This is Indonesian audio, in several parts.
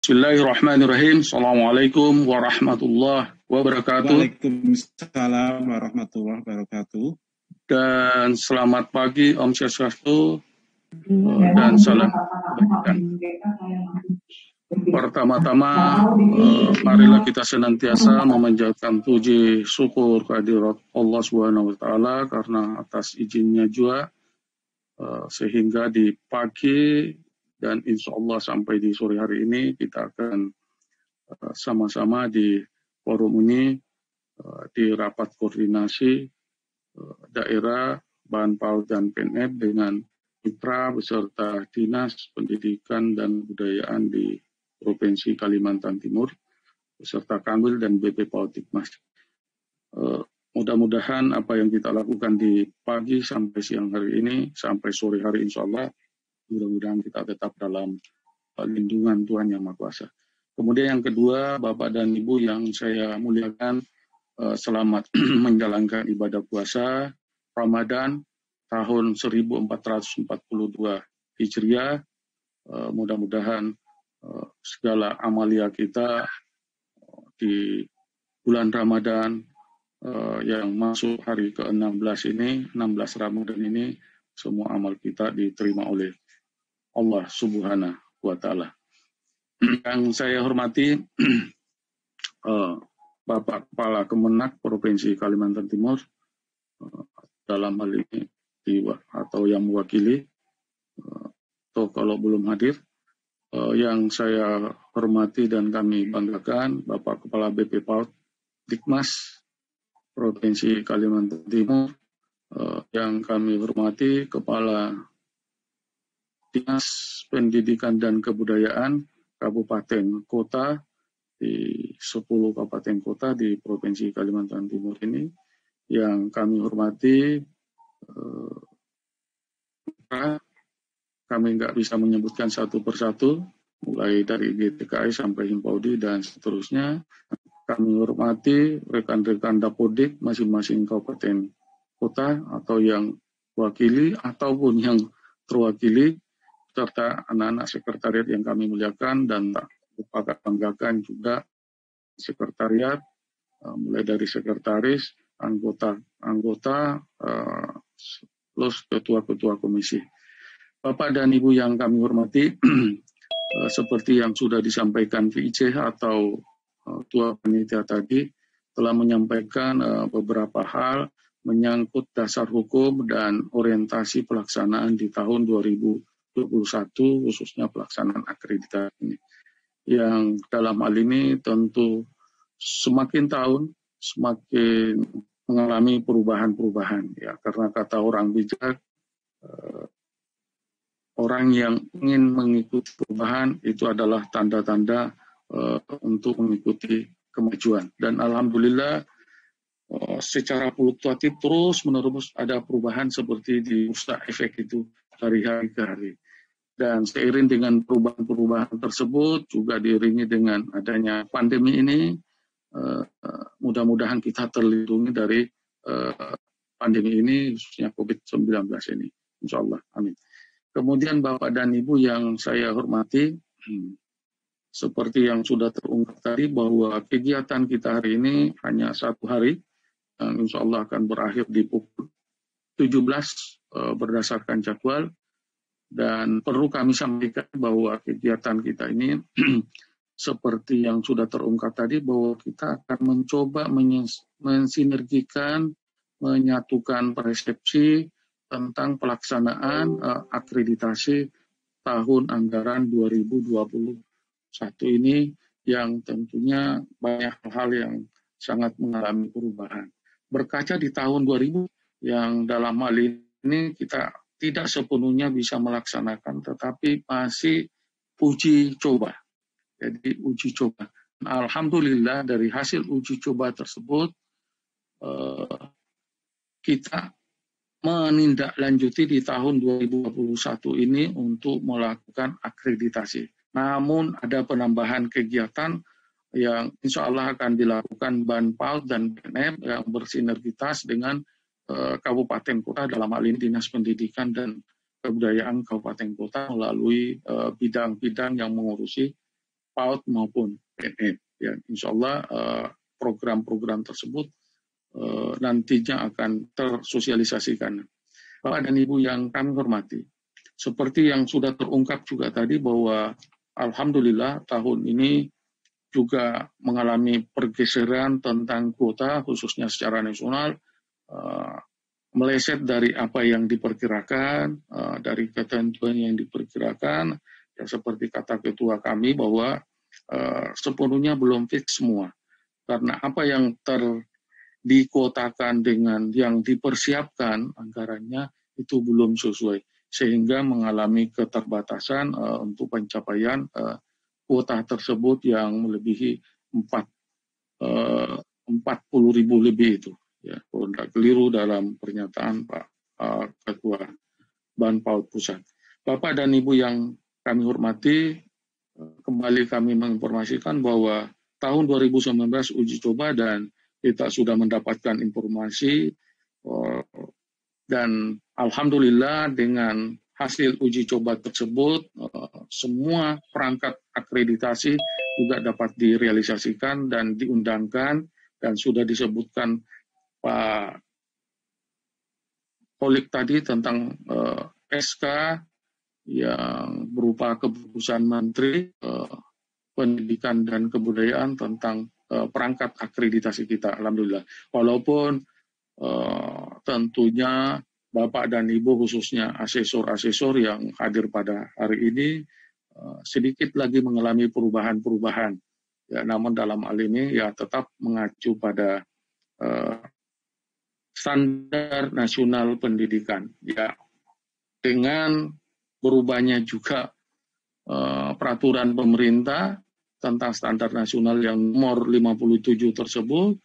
Bismillahirrahmanirrahim. Assalamualaikum warahmatullahi wabarakatuh. Waalaikumsalam warahmatullahi wabarakatuh. Dan selamat pagi, Om Swastiastu, dan salam kebaikan. Pertama-tama, marilah kita senantiasa memanjatkan puji syukur kehadirat Allah Subhanahu wa Ta'ala karena atas izinnya juga sehingga di pagi dan insya Allah sampai di sore hari ini kita akan sama-sama di forum ini di rapat koordinasi daerah Bahan PAUD dan PNF dengan mitra beserta Dinas Pendidikan dan Kebudayaan di Provinsi Kalimantan Timur beserta Kanwil dan BP PAUD Dikmas. Mudah-mudahan apa yang kita lakukan di pagi sampai siang hari ini sampai sore hari insya Allah mudah-mudahan kita tetap dalam lindungan Tuhan Yang Maha Kuasa. Kemudian yang kedua, Bapak dan Ibu yang saya muliakan, selamat menjalankan ibadah puasa Ramadan tahun 1442 Hijriah. Mudah-mudahan segala amalia kita di bulan Ramadan yang masuk hari ke-16 ini, 16 Ramadan ini, semua amal kita diterima oleh Allah Subhanahu wa Ta'ala. Yang saya hormati Bapak Kepala Kemenak Provinsi Kalimantan Timur dalam hal ini atau yang mewakili atau kalau belum hadir, yang saya hormati dan kami banggakan Bapak Kepala BP PAUD Dikmas Provinsi Kalimantan Timur, yang kami hormati Kepala Dinas Pendidikan dan Kebudayaan Kabupaten Kota di 10 kabupaten kota di Provinsi Kalimantan Timur ini, yang kami hormati, kami nggak bisa menyebutkan satu persatu, mulai dari GTKI sampai Himpaudi dan seterusnya. Kami hormati rekan-rekan Dapodik masing-masing kabupaten kota atau yang wakili ataupun yang terwakili, serta anak-anak sekretariat yang kami muliakan dan tak lupa banggakan juga sekretariat, mulai dari sekretaris, anggota, plus ketua-ketua komisi. Bapak dan Ibu yang kami hormati, seperti yang sudah disampaikan VIC atau Ketua Panitia tadi, telah menyampaikan beberapa hal menyangkut dasar hukum dan orientasi pelaksanaan di tahun 2021, khususnya pelaksanaan akreditasi ini. Yang dalam hal ini tentu semakin tahun semakin mengalami perubahan-perubahan, ya, karena kata orang bijak, orang yang ingin mengikuti perubahan itu adalah tanda-tanda untuk mengikuti kemajuan. Dan alhamdulillah secara fluktuatif terus-menerus ada perubahan seperti di bursa efek itu dari hari ke hari. Dan seiring dengan perubahan-perubahan tersebut juga diiringi dengan adanya pandemi ini, mudah-mudahan kita terlindungi dari pandemi ini, khususnya COVID-19 ini. Insya Allah, amin. Kemudian Bapak dan Ibu yang saya hormati, seperti yang sudah terungkap tadi bahwa kegiatan kita hari ini hanya satu hari, yang insya Allah akan berakhir di pukul 17 berdasarkan jadwal. Dan perlu kami sampaikan bahwa kegiatan kita ini seperti yang sudah terungkap tadi bahwa kita akan mencoba mensinergikan, menyatukan persepsi tentang pelaksanaan akreditasi tahun anggaran 2021 ini yang tentunya banyak hal yang sangat mengalami perubahan. Berkaca di tahun 2000 yang dalam hal ini kita tidak sepenuhnya bisa melaksanakan, tetapi masih uji coba. Jadi uji coba. Alhamdulillah dari hasil uji coba tersebut kita menindaklanjuti di tahun 2021 ini untuk melakukan akreditasi. Namun ada penambahan kegiatan yang insya Allah akan dilakukan Bahan PAUD dan PNF yang bersinergitas dengan kabupaten kota, dalam hal ini Dinas Pendidikan dan Kebudayaan Kabupaten Kota melalui bidang-bidang yang mengurusi PAUD maupun PNF. Ya, insya Allah program-program tersebut nantinya akan tersosialisasikan. Bapak dan Ibu yang kami hormati, seperti yang sudah terungkap juga tadi bahwa alhamdulillah tahun ini juga mengalami pergeseran tentang kuota khususnya secara nasional, meleset dari apa yang diperkirakan, dari ketentuan yang diperkirakan, ya seperti kata ketua kami bahwa sepenuhnya belum fix semua. Karena apa yang dikuotakan dengan yang dipersiapkan anggarannya itu belum sesuai, sehingga mengalami keterbatasan untuk pencapaian kuota tersebut yang melebihi 40.000 lebih itu. Ya, kalau tidak keliru dalam pernyataan Pak Ketua Ban PAUD Pusat. Bapak dan Ibu yang kami hormati, kembali kami menginformasikan bahwa tahun 2019 uji coba dan kita sudah mendapatkan informasi dan alhamdulillah dengan hasil uji coba tersebut semua perangkat akreditasi juga dapat direalisasikan dan diundangkan, dan sudah disebutkan Pak Holik tadi tentang SK yang berupa keputusan Menteri Pendidikan dan Kebudayaan tentang perangkat akreditasi kita, alhamdulillah. Walaupun tentunya Bapak dan Ibu khususnya asesor-asesor yang hadir pada hari ini sedikit lagi mengalami perubahan-perubahan. Ya, namun dalam hal ini ya tetap mengacu pada standar nasional pendidikan. Ya, dengan berubahnya juga peraturan pemerintah tentang standar nasional yang nomor 57 tersebut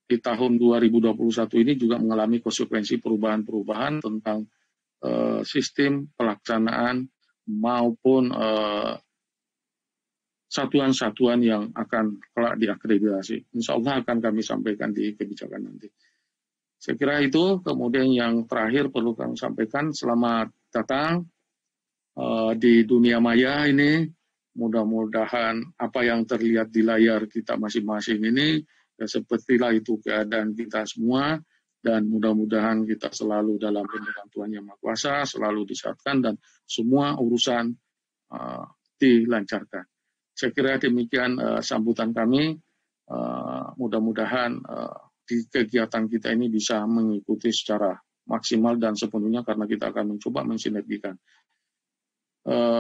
di tahun 2021 ini juga mengalami konsekuensi perubahan-perubahan tentang sistem pelaksanaan maupun satuan-satuan yang akan kelak diakreditasi. Insya Allah akan kami sampaikan di kebijakan nanti. Saya kira itu. Kemudian yang terakhir perlu kami sampaikan, selamat datang di dunia maya ini. Mudah-mudahan apa yang terlihat di layar kita masing-masing ini, ya sepertilah itu keadaan kita semua, dan mudah-mudahan kita selalu dalam lindungan Tuhan Yang Maha Kuasa, selalu disehatkan, dan semua urusan dilancarkan. Saya kira demikian sambutan kami. Mudah-mudahan di kegiatan kita ini bisa mengikuti secara maksimal dan sepenuhnya, karena kita akan mencoba mensinergikan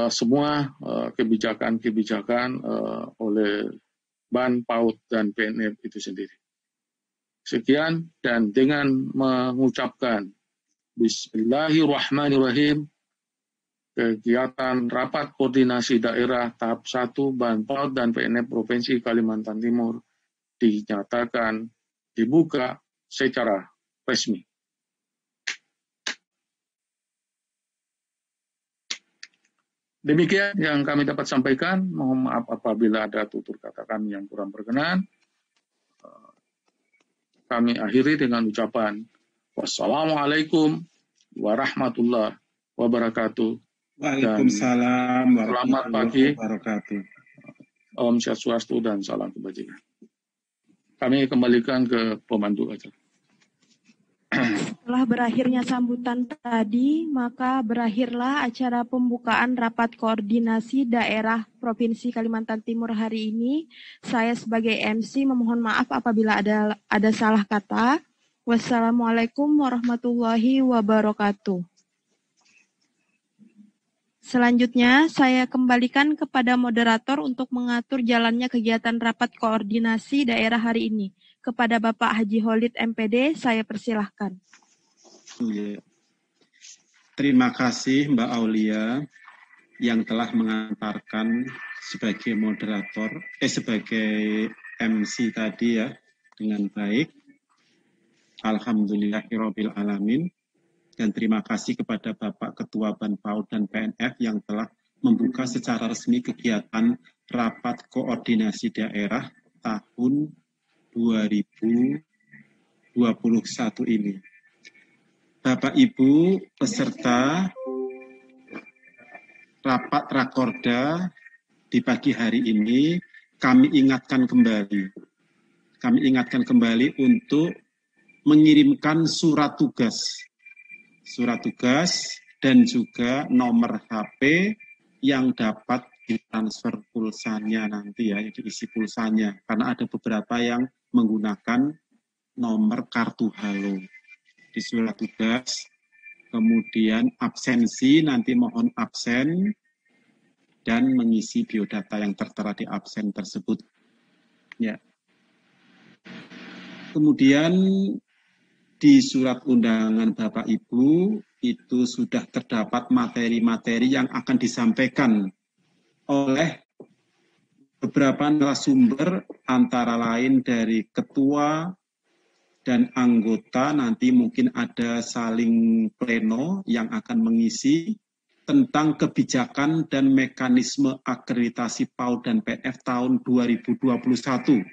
semua kebijakan-kebijakan oleh Ban, PAUD, dan PNF itu sendiri. Sekian, dan dengan mengucapkan Bismillahirrahmanirrahim, kegiatan Rapat Koordinasi Daerah Tahap 1 Ban, PAUD, dan PNF Provinsi Kalimantan Timur dinyatakan dibuka secara resmi. Demikian yang kami dapat sampaikan. Mohon maaf apabila ada tutur kata kami yang kurang berkenan. Kami akhiri dengan ucapan wassalamualaikum warahmatullahi wabarakatuh. Waalaikumsalam warahmatullahi wabarakatuh. Om Swastiastu dan salam kebajikan. Kami kembalikan ke pemandu acara. Setelah berakhirnya sambutan tadi, maka berakhirlah acara pembukaan Rapat Koordinasi Daerah Provinsi Kalimantan Timur hari ini. Saya sebagai MC memohon maaf apabila ada salah kata. Wassalamualaikum warahmatullahi wabarakatuh. Selanjutnya, saya kembalikan kepada moderator untuk mengatur jalannya kegiatan Rapat Koordinasi Daerah hari ini. Kepada Bapak Haji Khalid MPD, saya persilahkan. Terima kasih Mbak Aulia yang telah mengantarkan sebagai moderator, sebagai MC tadi ya, dengan baik. Alhamdulillahirabbil alamin. Dan terima kasih kepada Bapak Ketua Ban, PAUD, dan PNF yang telah membuka secara resmi kegiatan Rapat Koordinasi Daerah tahun 2021 ini. Bapak Ibu peserta Rapat Rakorda di pagi hari ini kami ingatkan kembali untuk mengirimkan surat tugas dan juga nomor HP yang dapat ditransfer pulsanya nanti ya, diisi pulsanya, karena ada beberapa yang menggunakan nomor kartu halo di surat tugas. Kemudian absensi, nanti mohon absen dan mengisi biodata yang tertera di absen tersebut. Ya. Kemudian di surat undangan Bapak Ibu itu sudah terdapat materi-materi yang akan disampaikan oleh beberapa narasumber, antara lain dari ketua dan anggota. Nanti mungkin ada saling pleno yang akan mengisi tentang kebijakan dan mekanisme akreditasi PAUD dan PNF tahun 2021.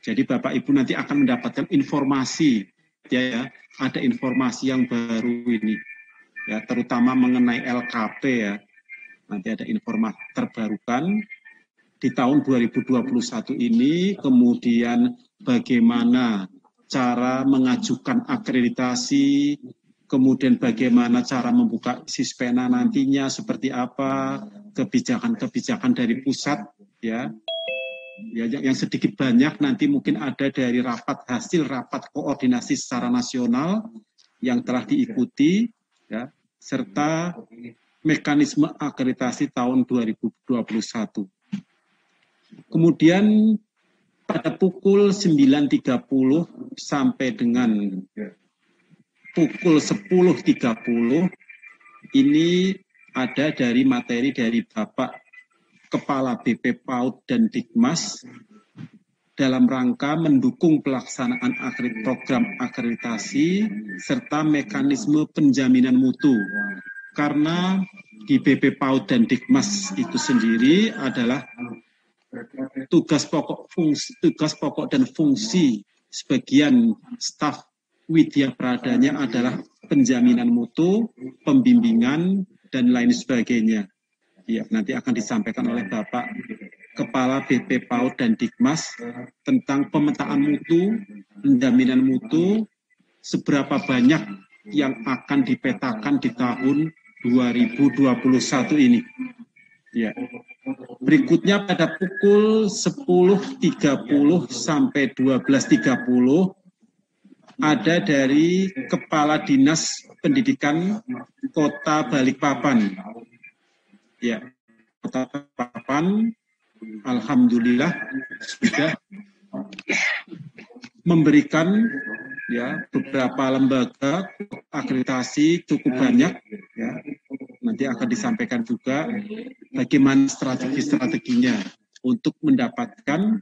Jadi Bapak Ibu nanti akan mendapatkan informasi, ya, ada informasi yang baru ini, ya, terutama mengenai LKP ya. Nanti ada informasi terbarukan di tahun 2021 ini, kemudian bagaimana cara mengajukan akreditasi, kemudian bagaimana cara membuka Sispena nantinya seperti apa, kebijakan-kebijakan dari pusat, ya. Ya, yang sedikit banyak nanti mungkin ada dari hasil rapat koordinasi secara nasional yang telah diikuti, ya, serta mekanisme akreditasi tahun 2021. Kemudian pada pukul 9.30 sampai dengan pukul 10.30 ini ada dari materi dari Bapak Kepala BP PAUD dan Dikmas dalam rangka mendukung pelaksanaan program akreditasi serta mekanisme penjaminan mutu. Karena di BP PAUD dan Dikmas itu sendiri adalah tugas pokok dan fungsi sebagian staf widya pradanya adalah penjaminan mutu, pembimbingan, dan lain sebagainya. Ya, nanti akan disampaikan oleh Bapak Kepala BP PAUD dan Dikmas tentang pemetaan mutu, penjaminan mutu, seberapa banyak yang akan dipetakan di tahun 2021 ini. Ya. Berikutnya pada pukul 10.30 sampai 12.30 ada dari Kepala Dinas Pendidikan Kota Balikpapan. Ya, Kota Balikpapan, alhamdulillah sudah memberikan ya beberapa lembaga akreditasi cukup banyak, ya. Nanti akan disampaikan juga bagaimana strategi-strateginya untuk mendapatkan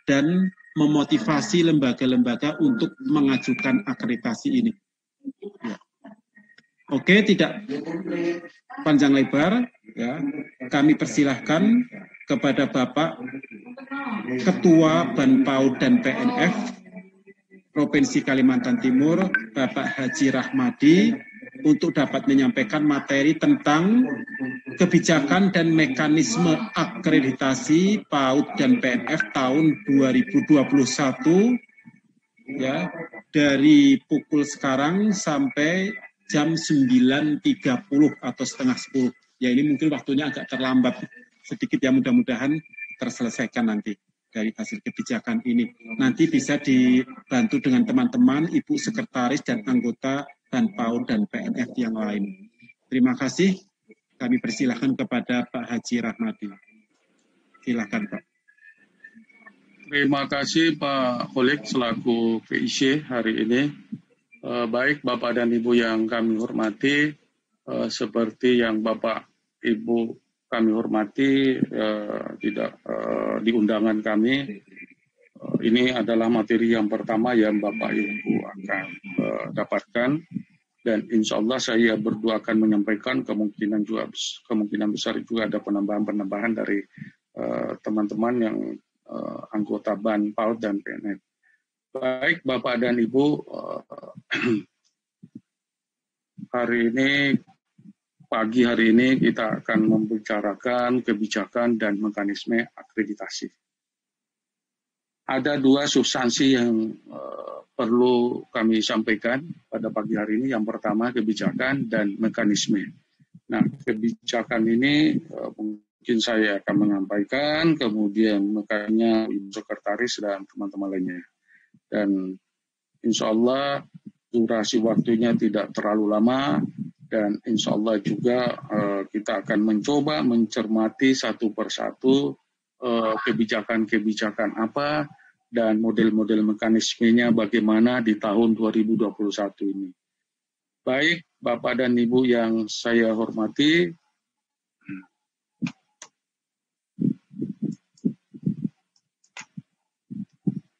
dan memotivasi lembaga-lembaga untuk mengajukan akreditasi ini. Ya. Oke, tidak panjang lebar, ya. Kami persilahkan kepada Bapak Ketua Ban PAUD dan PNF Provinsi Kalimantan Timur, Bapak Haji Rahmadi, untuk dapat menyampaikan materi tentang kebijakan dan mekanisme akreditasi PAUD dan PNF tahun 2021, ya, dari pukul sekarang sampai jam 9.30 atau setengah 10. Ya, ini mungkin waktunya agak terlambat sedikit, ya, mudah-mudahan terselesaikan nanti dari hasil kebijakan ini. Nanti bisa dibantu dengan teman-teman, Ibu Sekretaris dan anggota Ban PAUD dan PNF yang lain. Terima kasih. Kami persilahkan kepada Pak Haji Rahmadi. Silakan, Pak. Terima kasih Pak Khalid selaku PIC hari ini. Baik Bapak dan Ibu yang kami hormati, seperti yang Bapak Ibu kami hormati, di undangan kami, ini adalah materi yang pertama yang Bapak Ibu akan dapatkan, dan insya Allah saya berdua akan menyampaikan, kemungkinan besar juga ada penambahan dari teman-teman yang anggota Ban PAUD dan PNF. Baik Bapak dan Ibu, hari ini pagi hari ini kita akan membicarakan kebijakan dan mekanisme akreditasi. Ada dua substansi yang perlu kami sampaikan pada pagi hari ini. Yang pertama kebijakan dan mekanisme. Nah, kebijakan ini mungkin saya akan menyampaikan, kemudian makanya Ibu Sekretaris dan teman-teman lainnya. Dan insya Allah durasi waktunya tidak terlalu lama, dan insya Allah juga kita akan mencoba mencermati satu persatu kebijakan-kebijakan apa dan model-model mekanismenya bagaimana di tahun 2021 ini. Baik, Bapak dan Ibu yang saya hormati,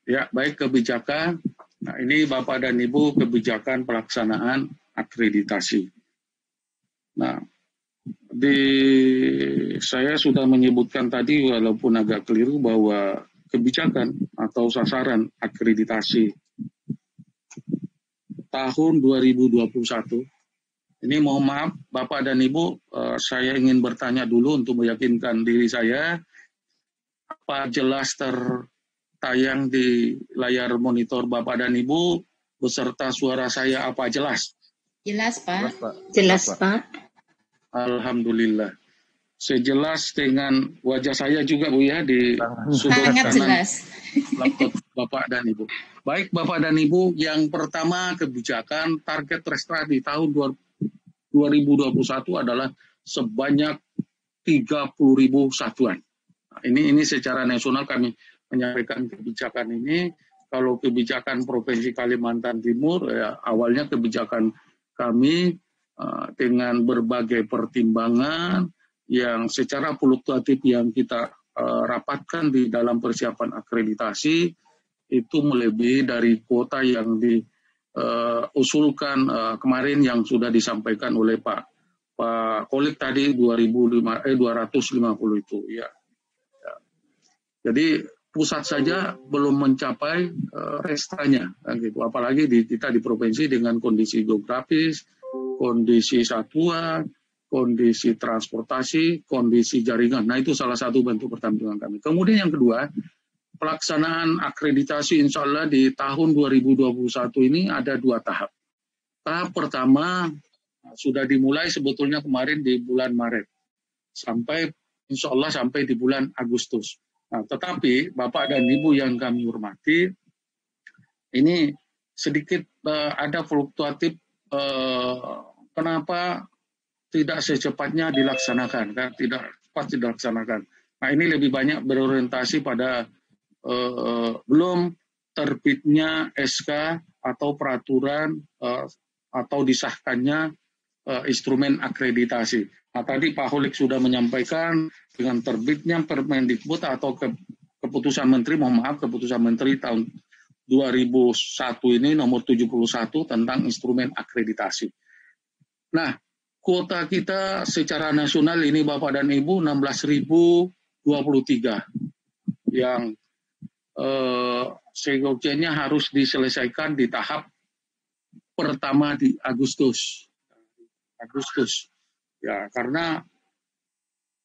ya, baik kebijakan. Nah, ini Bapak dan Ibu kebijakan pelaksanaan akreditasi. Nah, saya sudah menyebutkan tadi walaupun agak keliru bahwa kebijakan atau sasaran akreditasi tahun 2021. Ini mohon maaf Bapak dan Ibu, saya ingin bertanya dulu untuk meyakinkan diri saya, apa jelas tertayang di layar monitor Bapak dan Ibu beserta suara saya apa jelas? Jelas Pak. Jelas Pak. Alhamdulillah. Sejelas dengan wajah saya juga Bu ya di sudut sangat kanan jelas laptop Bapak dan Ibu. Baik Bapak dan Ibu, yang pertama kebijakan target restra di tahun 2021 adalah sebanyak 30.000 satuan. Nah, ini secara nasional kami menyampaikan kebijakan ini. Kalau kebijakan Provinsi Kalimantan Timur, ya, awalnya kebijakan kami dengan berbagai pertimbangan yang secara fluktuatif yang kita rapatkan di dalam persiapan akreditasi itu melebihi dari kuota yang diusulkan kemarin yang sudah disampaikan oleh Pak Kolik tadi 250 itu ya. Jadi pusat saja belum mencapai restranya kan gitu. Apalagi kita di provinsi dengan kondisi geografis, kondisi satuan, kondisi transportasi, kondisi jaringan. Nah, itu salah satu bentuk pertimbangan kami. Kemudian yang kedua, pelaksanaan akreditasi insya Allah di tahun 2021 ini ada 2 tahap. Tahap pertama sudah dimulai sebetulnya kemarin di bulan Maret. Sampai insya Allah sampai di bulan Agustus. Nah, tetapi Bapak dan Ibu yang kami hormati, ini sedikit ada fluktuatif kenapa tidak secepatnya dilaksanakan, kan? Tidak cepat dilaksanakan. Nah, ini lebih banyak berorientasi pada belum terbitnya SK atau peraturan atau disahkannya instrumen akreditasi. Nah, tadi Pak Holik sudah menyampaikan dengan terbitnya Permendikbud atau keputusan Menteri, mohon maaf, keputusan Menteri tahun 2001 ini nomor 71 tentang instrumen akreditasi. Nah, kuota kita secara nasional ini Bapak dan Ibu 16.023 yang seyogyanya harus diselesaikan di tahap pertama di Agustus. Ya, karena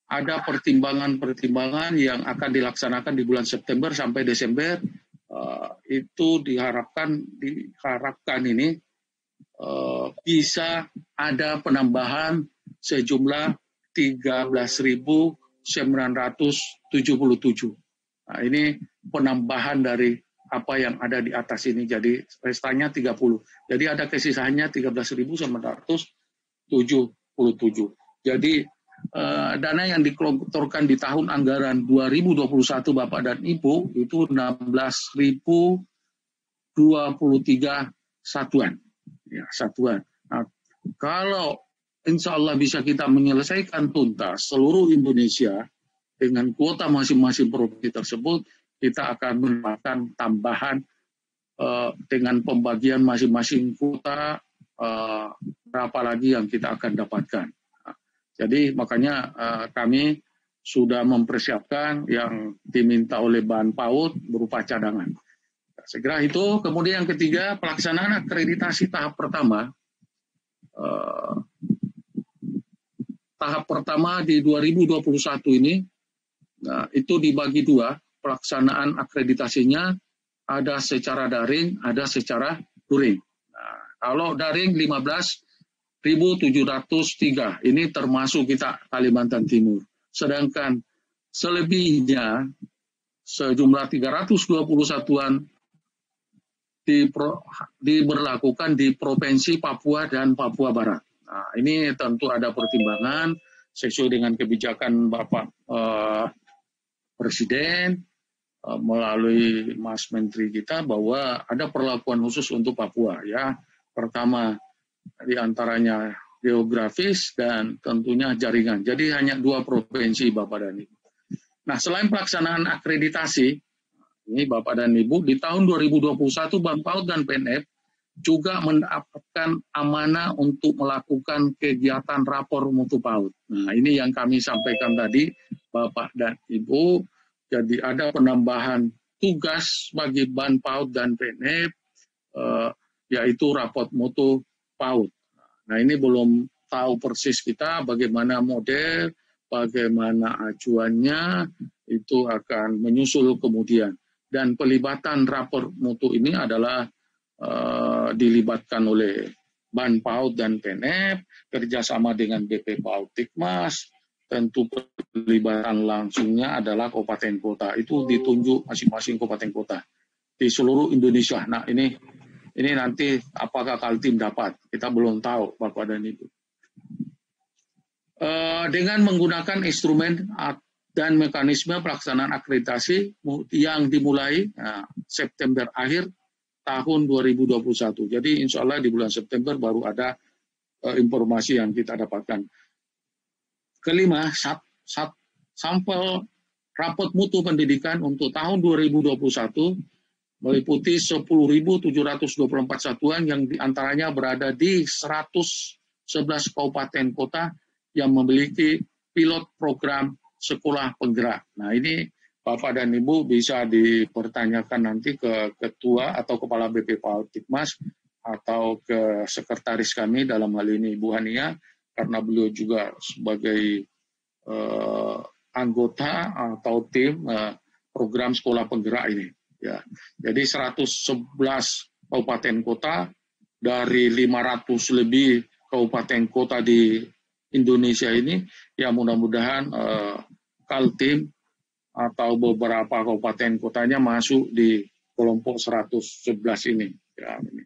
ada pertimbangan-pertimbangan yang akan dilaksanakan di bulan September sampai Desember, itu diharapkan ini bisa ada penambahan sejumlah 13.977. Nah, ini penambahan dari apa yang ada di atas ini, jadi restanya 30. Jadi ada kesisaannya 13.977. Jadi dana yang digelontorkan di tahun anggaran 2021 Bapak dan Ibu itu 16.023 satuan. Ya, satuan. Nah, kalau insya Allah bisa kita menyelesaikan tuntas seluruh Indonesia dengan kuota masing-masing provinsi tersebut, kita akan mendapatkan tambahan dengan pembagian masing-masing kuota berapa lagi yang kita akan dapatkan. Nah, jadi makanya kami sudah mempersiapkan yang diminta oleh bahan PAUD berupa cadangan. Segera itu, kemudian yang ketiga, pelaksanaan akreditasi tahap pertama tahap pertama di 2021 ini, nah, itu dibagi dua, pelaksanaan akreditasinya ada secara daring, ada secara luring. Nah, kalau daring 15.703, ini termasuk kita Kalimantan Timur. Sedangkan selebihnya sejumlah 320 satuan diberlakukan di Provinsi Papua dan Papua Barat. Nah, ini tentu ada pertimbangan sesuai dengan kebijakan Bapak Presiden melalui Mas Menteri kita bahwa ada perlakuan khusus untuk Papua ya. Pertama diantaranya geografis dan tentunya jaringan. Jadi hanya 2 provinsi Bapak dan Ibu. Nah, selain pelaksanaan akreditasi, ini Bapak dan Ibu, di tahun 2021 Bank PAUD dan PNF juga mendapatkan amanah untuk melakukan kegiatan rapor mutu PAUD. Nah, ini yang kami sampaikan tadi, Bapak dan Ibu. Jadi ada penambahan tugas bagi Bank PAUD dan PNF, yaitu rapor mutu PAUD. Nah, ini belum tahu persis kita bagaimana model, bagaimana acuannya, itu akan menyusul kemudian. Dan pelibatan rapor mutu ini adalah dilibatkan oleh Ban PAUD dan PNF, kerjasama dengan BP PAUD Tikmas, tentu pelibatan langsungnya adalah kabupaten kota. Itu ditunjuk masing-masing kabupaten kota di seluruh Indonesia. Nah, ini nanti apakah Kaltim dapat, kita belum tahu Bapak dan Ibu. Dengan menggunakan instrumen dan mekanisme pelaksanaan akreditasi yang dimulai September akhir tahun 2021. Jadi insya Allah di bulan September baru ada informasi yang kita dapatkan. Kelima, sampel rapot mutu pendidikan untuk tahun 2021 meliputi 10.724 satuan yang diantaranya berada di 111 kabupaten kota yang memiliki pilot program sekolah penggerak. Nah, ini Bapak dan Ibu bisa dipertanyakan nanti ke Ketua atau Kepala BP PAUD Tikmas atau ke Sekretaris kami dalam hal ini Ibu Hania, karena beliau juga sebagai anggota atau tim program sekolah penggerak ini. Ya, jadi 111 kabupaten kota dari 500 lebih kabupaten kota di Indonesia ini, ya mudah-mudahan Kaltim atau beberapa kabupaten kotanya masuk di kelompok 111 ini. Ya, ini.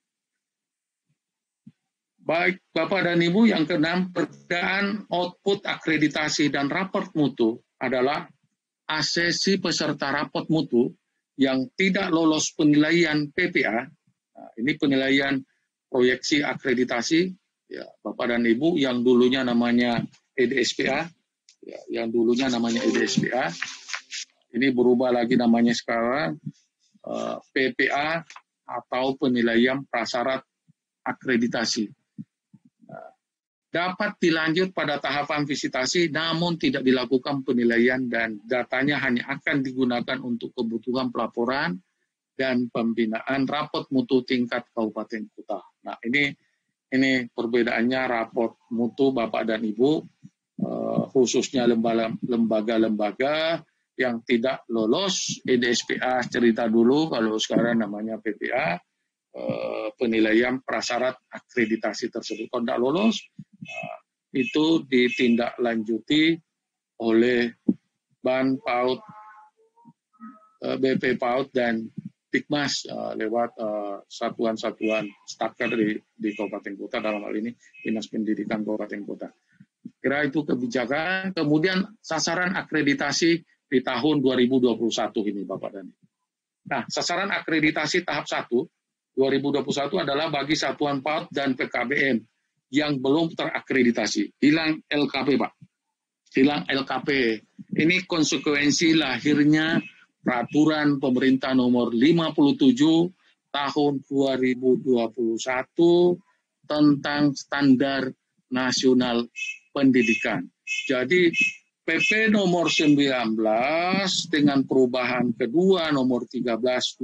Baik Bapak dan Ibu, yang keenam, perbedaan output akreditasi dan raport mutu adalah asesi peserta raport mutu yang tidak lolos penilaian PPA. Nah, ini penilaian proyeksi akreditasi, ya, Bapak dan Ibu, yang dulunya namanya EDSPA, ya, yang dulunya namanya EDSPA, ini berubah lagi namanya sekarang PPA atau penilaian prasyarat akreditasi. Dapat dilanjut pada tahapan visitasi, namun tidak dilakukan penilaian dan datanya hanya akan digunakan untuk kebutuhan pelaporan dan pembinaan raport mutu tingkat kabupaten kota. Nah, ini perbedaannya raport mutu Bapak dan Ibu, khususnya lembaga-lembaga yang tidak lolos EDSPA cerita dulu, kalau sekarang namanya PPA, penilaian prasyarat akreditasi tersebut. Kalau tidak lolos, itu ditindaklanjuti oleh Ban PAUD, BP PAUD dan Tikmas lewat satuan-satuan staker di kabupaten kota, dalam hal ini Dinas Pendidikan Kabupaten Kota. Kira itu kebijakan. Kemudian sasaran akreditasi di tahun 2021 ini Bapak dan Ibu. Nah, sasaran akreditasi tahap 1 2021 adalah bagi satuan PAUD dan PKBM yang belum terakreditasi. Hilang LKP, Pak. Hilang LKP. Ini konsekuensi lahirnya Peraturan Pemerintah Nomor 57 Tahun 2021 tentang Standar Nasional Pendidikan. Jadi PP Nomor 19 dengan perubahan kedua Nomor 13 2018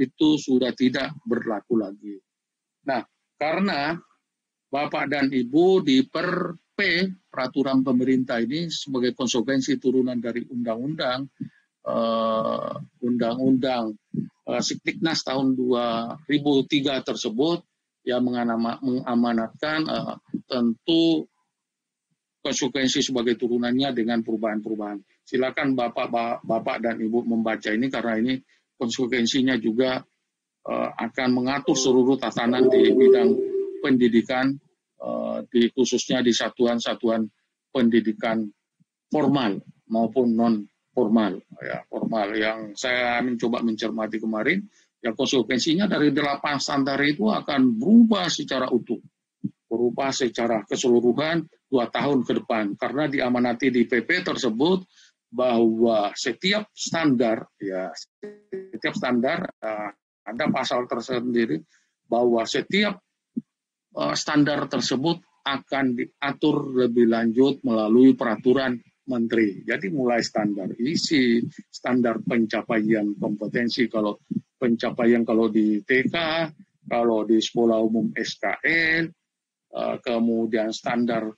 itu sudah tidak berlaku lagi. Nah, karena Bapak dan Ibu peraturan pemerintah ini sebagai konsekuensi turunan dari undang-undang Siktiknas tahun 2003 tersebut yang mengamanatkan tentu konsekuensi sebagai turunannya dengan perubahan-perubahan. Silakan Bapak dan Ibu membaca ini karena ini konsekuensinya juga akan mengatur seluruh tatanan di bidang pendidikan, khususnya di satuan-satuan pendidikan formal maupun non formal. Ya, formal yang saya mencoba mencermati kemarin, ya konsekuensinya dari 8 standar itu akan berubah secara utuh, berubah secara keseluruhan 2 tahun ke depan, karena diamanati di PP tersebut bahwa setiap standar ada pasal tersendiri bahwa setiap standar tersebut akan diatur lebih lanjut melalui peraturan menteri. Jadi mulai standar isi, standar pencapaian kompetensi kalau di TK, kalau di sekolah umum SKN, kemudian standar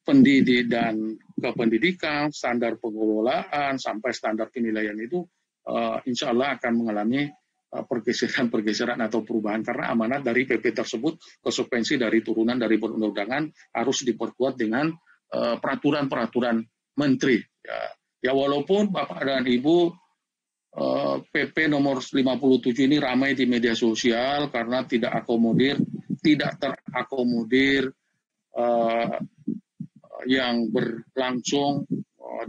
pendidik dan kependidikan, standar pengelolaan, sampai standar penilaian itu insya Allah akan mengalami pergeseran atau perubahan karena amanat dari PP tersebut, konsekuensi dari turunan dari perundang-undangan harus diperkuat dengan peraturan-peraturan menteri. Ya walaupun Bapak dan Ibu PP nomor 57 ini ramai di media sosial karena tidak terakomodir yang berlangsung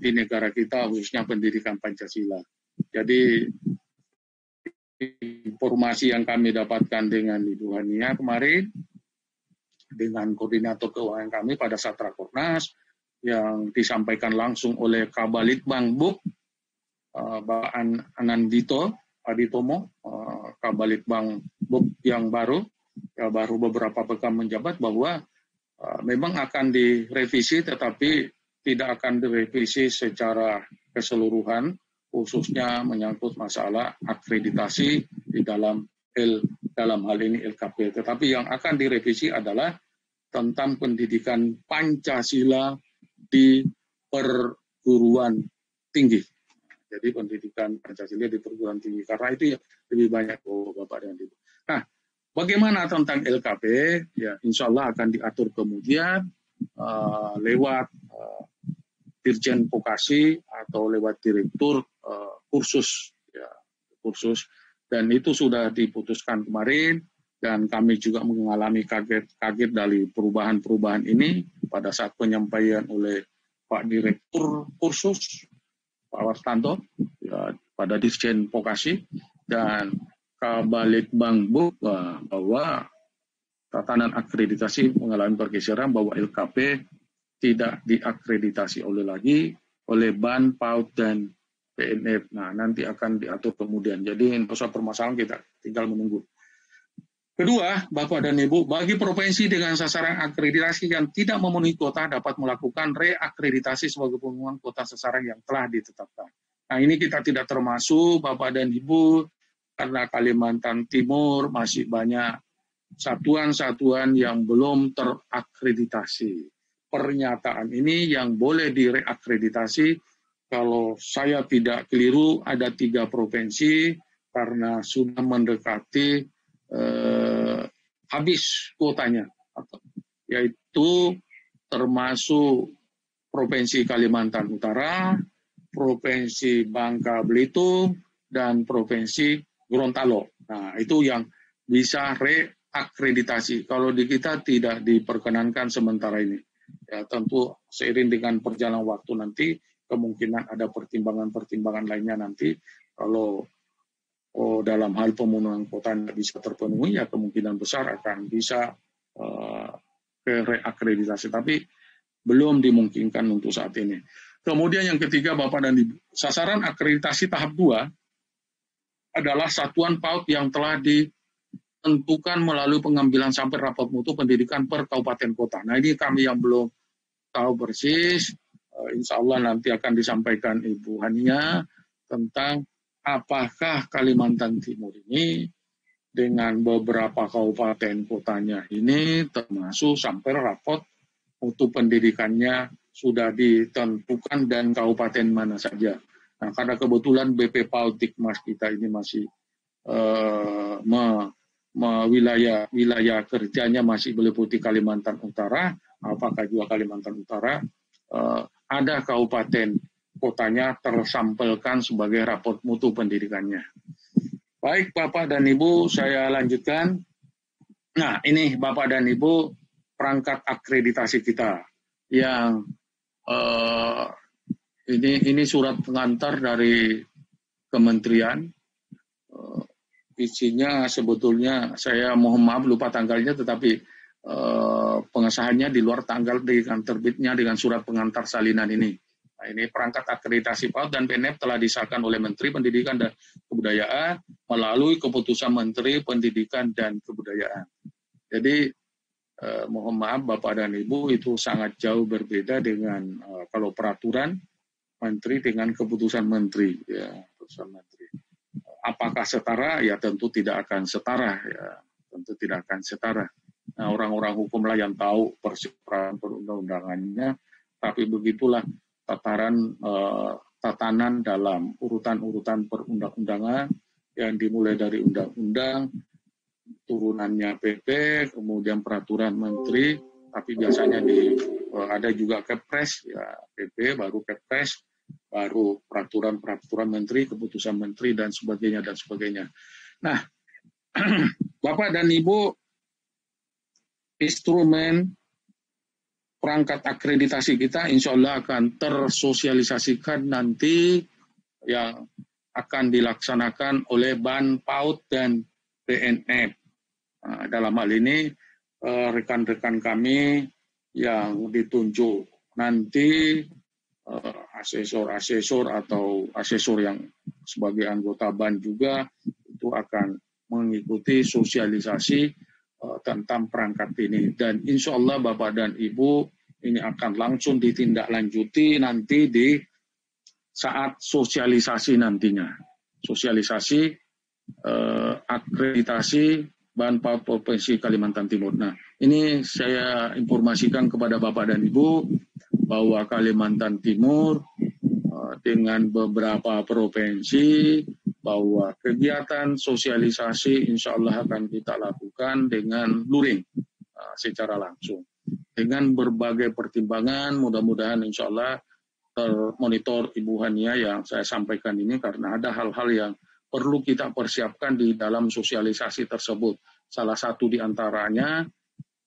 di negara kita, khususnya pendidikan Pancasila. Jadi informasi yang kami dapatkan dengan Ibu Hania kemarin, dengan koordinator keuangan kami pada saat Rakornas, yang disampaikan langsung oleh Kabalitbang BUP, Pak Anandito Aditomo, Kabalitbang BUP yang baru beberapa pekan menjabat, bahwa memang akan direvisi, tetapi tidak akan direvisi secara keseluruhan, khususnya menyangkut masalah akreditasi di dalam hal ini LKP. Tetapi yang akan direvisi adalah tentang pendidikan Pancasila di perguruan tinggi. Jadi pendidikan Pancasila di perguruan tinggi, karena itu ya lebih banyak Bapak dan Ibu. Nah, bagaimana tentang LKP? Ya, insya Allah akan diatur kemudian lewat Dirjen Vokasi atau lewat Direktur kursus, dan itu sudah diputuskan kemarin, dan kami juga mengalami kaget dari perubahan-perubahan ini pada saat penyampaian oleh Pak Direktur kursus Pak Wartanto pada Dirjen Vokasi dan Kabalitbang BUP, bahwa tatanan akreditasi mengalami pergeseran, bahwa LKP tidak diakreditasi oleh BAN, PAUD, dan PNF. Nah, nanti akan diatur kemudian. Jadi, untuk permasalahan kita tinggal menunggu. Kedua, Bapak dan Ibu, bagi provinsi dengan sasaran akreditasi yang tidak memenuhi kuota dapat melakukan reakreditasi sebagai pemenuhan kuota sasaran yang telah ditetapkan. Nah, ini kita tidak termasuk, Bapak dan Ibu, karena Kalimantan Timur masih banyak satuan-satuan yang belum terakreditasi. Pernyataan ini yang boleh direakreditasi, kalau saya tidak keliru, ada 3 provinsi karena sudah mendekati habis kuotanya, yaitu termasuk Provinsi Kalimantan Utara, Provinsi Bangka Belitung, dan Provinsi Gorontalo. Nah, itu yang bisa reakreditasi. Kalau di kita tidak diperkenankan sementara ini. Ya, tentu seiring dengan perjalanan waktu nanti, kemungkinan ada pertimbangan-pertimbangan lainnya nanti. Kalau dalam hal pemenuhan kuota tidak bisa terpenuhi, ya kemungkinan besar akan bisa reakreditasi. Tapi belum dimungkinkan untuk saat ini. Kemudian yang ketiga, Bapak dan Ibu, sasaran akreditasi tahap 2 adalah satuan PAUD yang telah ditentukan melalui pengambilan sampel rapor mutu pendidikan per kabupaten kota. Nah, ini kami yang belum tahu persis. Insya Allah nanti akan disampaikan Ibu Hania tentang apakah Kalimantan Timur ini dengan beberapa kabupaten kotanya ini, termasuk sampai rapot mutu pendidikannya sudah ditentukan dan kabupaten mana saja. Nah, karena kebetulan BP PAUD Dikmas kita ini masih wilayah kerjanya masih meliputi Kalimantan Utara, apakah juga Kalimantan Utara, ada kabupaten kotanya tersampelkan sebagai raport mutu pendidikannya. Baik Bapak dan Ibu, saya lanjutkan. Nah, ini Bapak dan Ibu perangkat akreditasi kita yang ini surat pengantar dari kementerian. Isinya sebetulnya saya mohon maaf lupa tanggalnya, tetapi pengesahannya di luar tanggal dengan terbitnya dengan surat pengantar salinan ini. Nah, ini perangkat akreditasi PAUD dan PNF telah disahkan oleh Menteri Pendidikan dan Kebudayaan melalui keputusan Menteri Pendidikan dan Kebudayaan. Jadi mohon maaf Bapak dan Ibu, itu sangat jauh berbeda dengan kalau peraturan Menteri dengan keputusan Menteri. Ya, keputusan Menteri. Apakah setara? Ya tentu tidak akan setara. Ya, tentu tidak akan setara. Nah, orang-orang hukumlah yang tahu perundang-undangannya, tapi begitulah tatanan dalam urutan-urutan perundang-undangan yang dimulai dari undang-undang, turunannya PP, kemudian peraturan menteri, tapi biasanya ada juga Kepres, ya PP, baru Kepres, baru peraturan menteri, keputusan menteri, dan sebagainya, dan sebagainya. Nah, Bapak dan Ibu, instrumen perangkat akreditasi kita insya Allah akan tersosialisasikan nanti yang akan dilaksanakan oleh BAN, PAUD, dan PNF. Nah, dalam hal ini rekan-rekan kami yang ditunjuk nanti asesor atau asesor yang sebagai anggota BAN juga itu akan mengikuti sosialisasi tentang perangkat ini, dan insya Allah Bapak dan Ibu ini akan langsung ditindaklanjuti nanti di saat sosialisasi nantinya, sosialisasi akreditasi BAN PAUD Provinsi Kalimantan Timur. Nah, ini saya informasikan kepada Bapak dan Ibu bahwa Kalimantan Timur dengan beberapa provinsi bahwa kegiatan sosialisasi insya Allah akan kita lakukan dengan luring secara langsung. Dengan berbagai pertimbangan, mudah-mudahan insya Allah termonitor Ibu Hania yang saya sampaikan ini, karena ada hal-hal yang perlu kita persiapkan di dalam sosialisasi tersebut. Salah satu di antaranya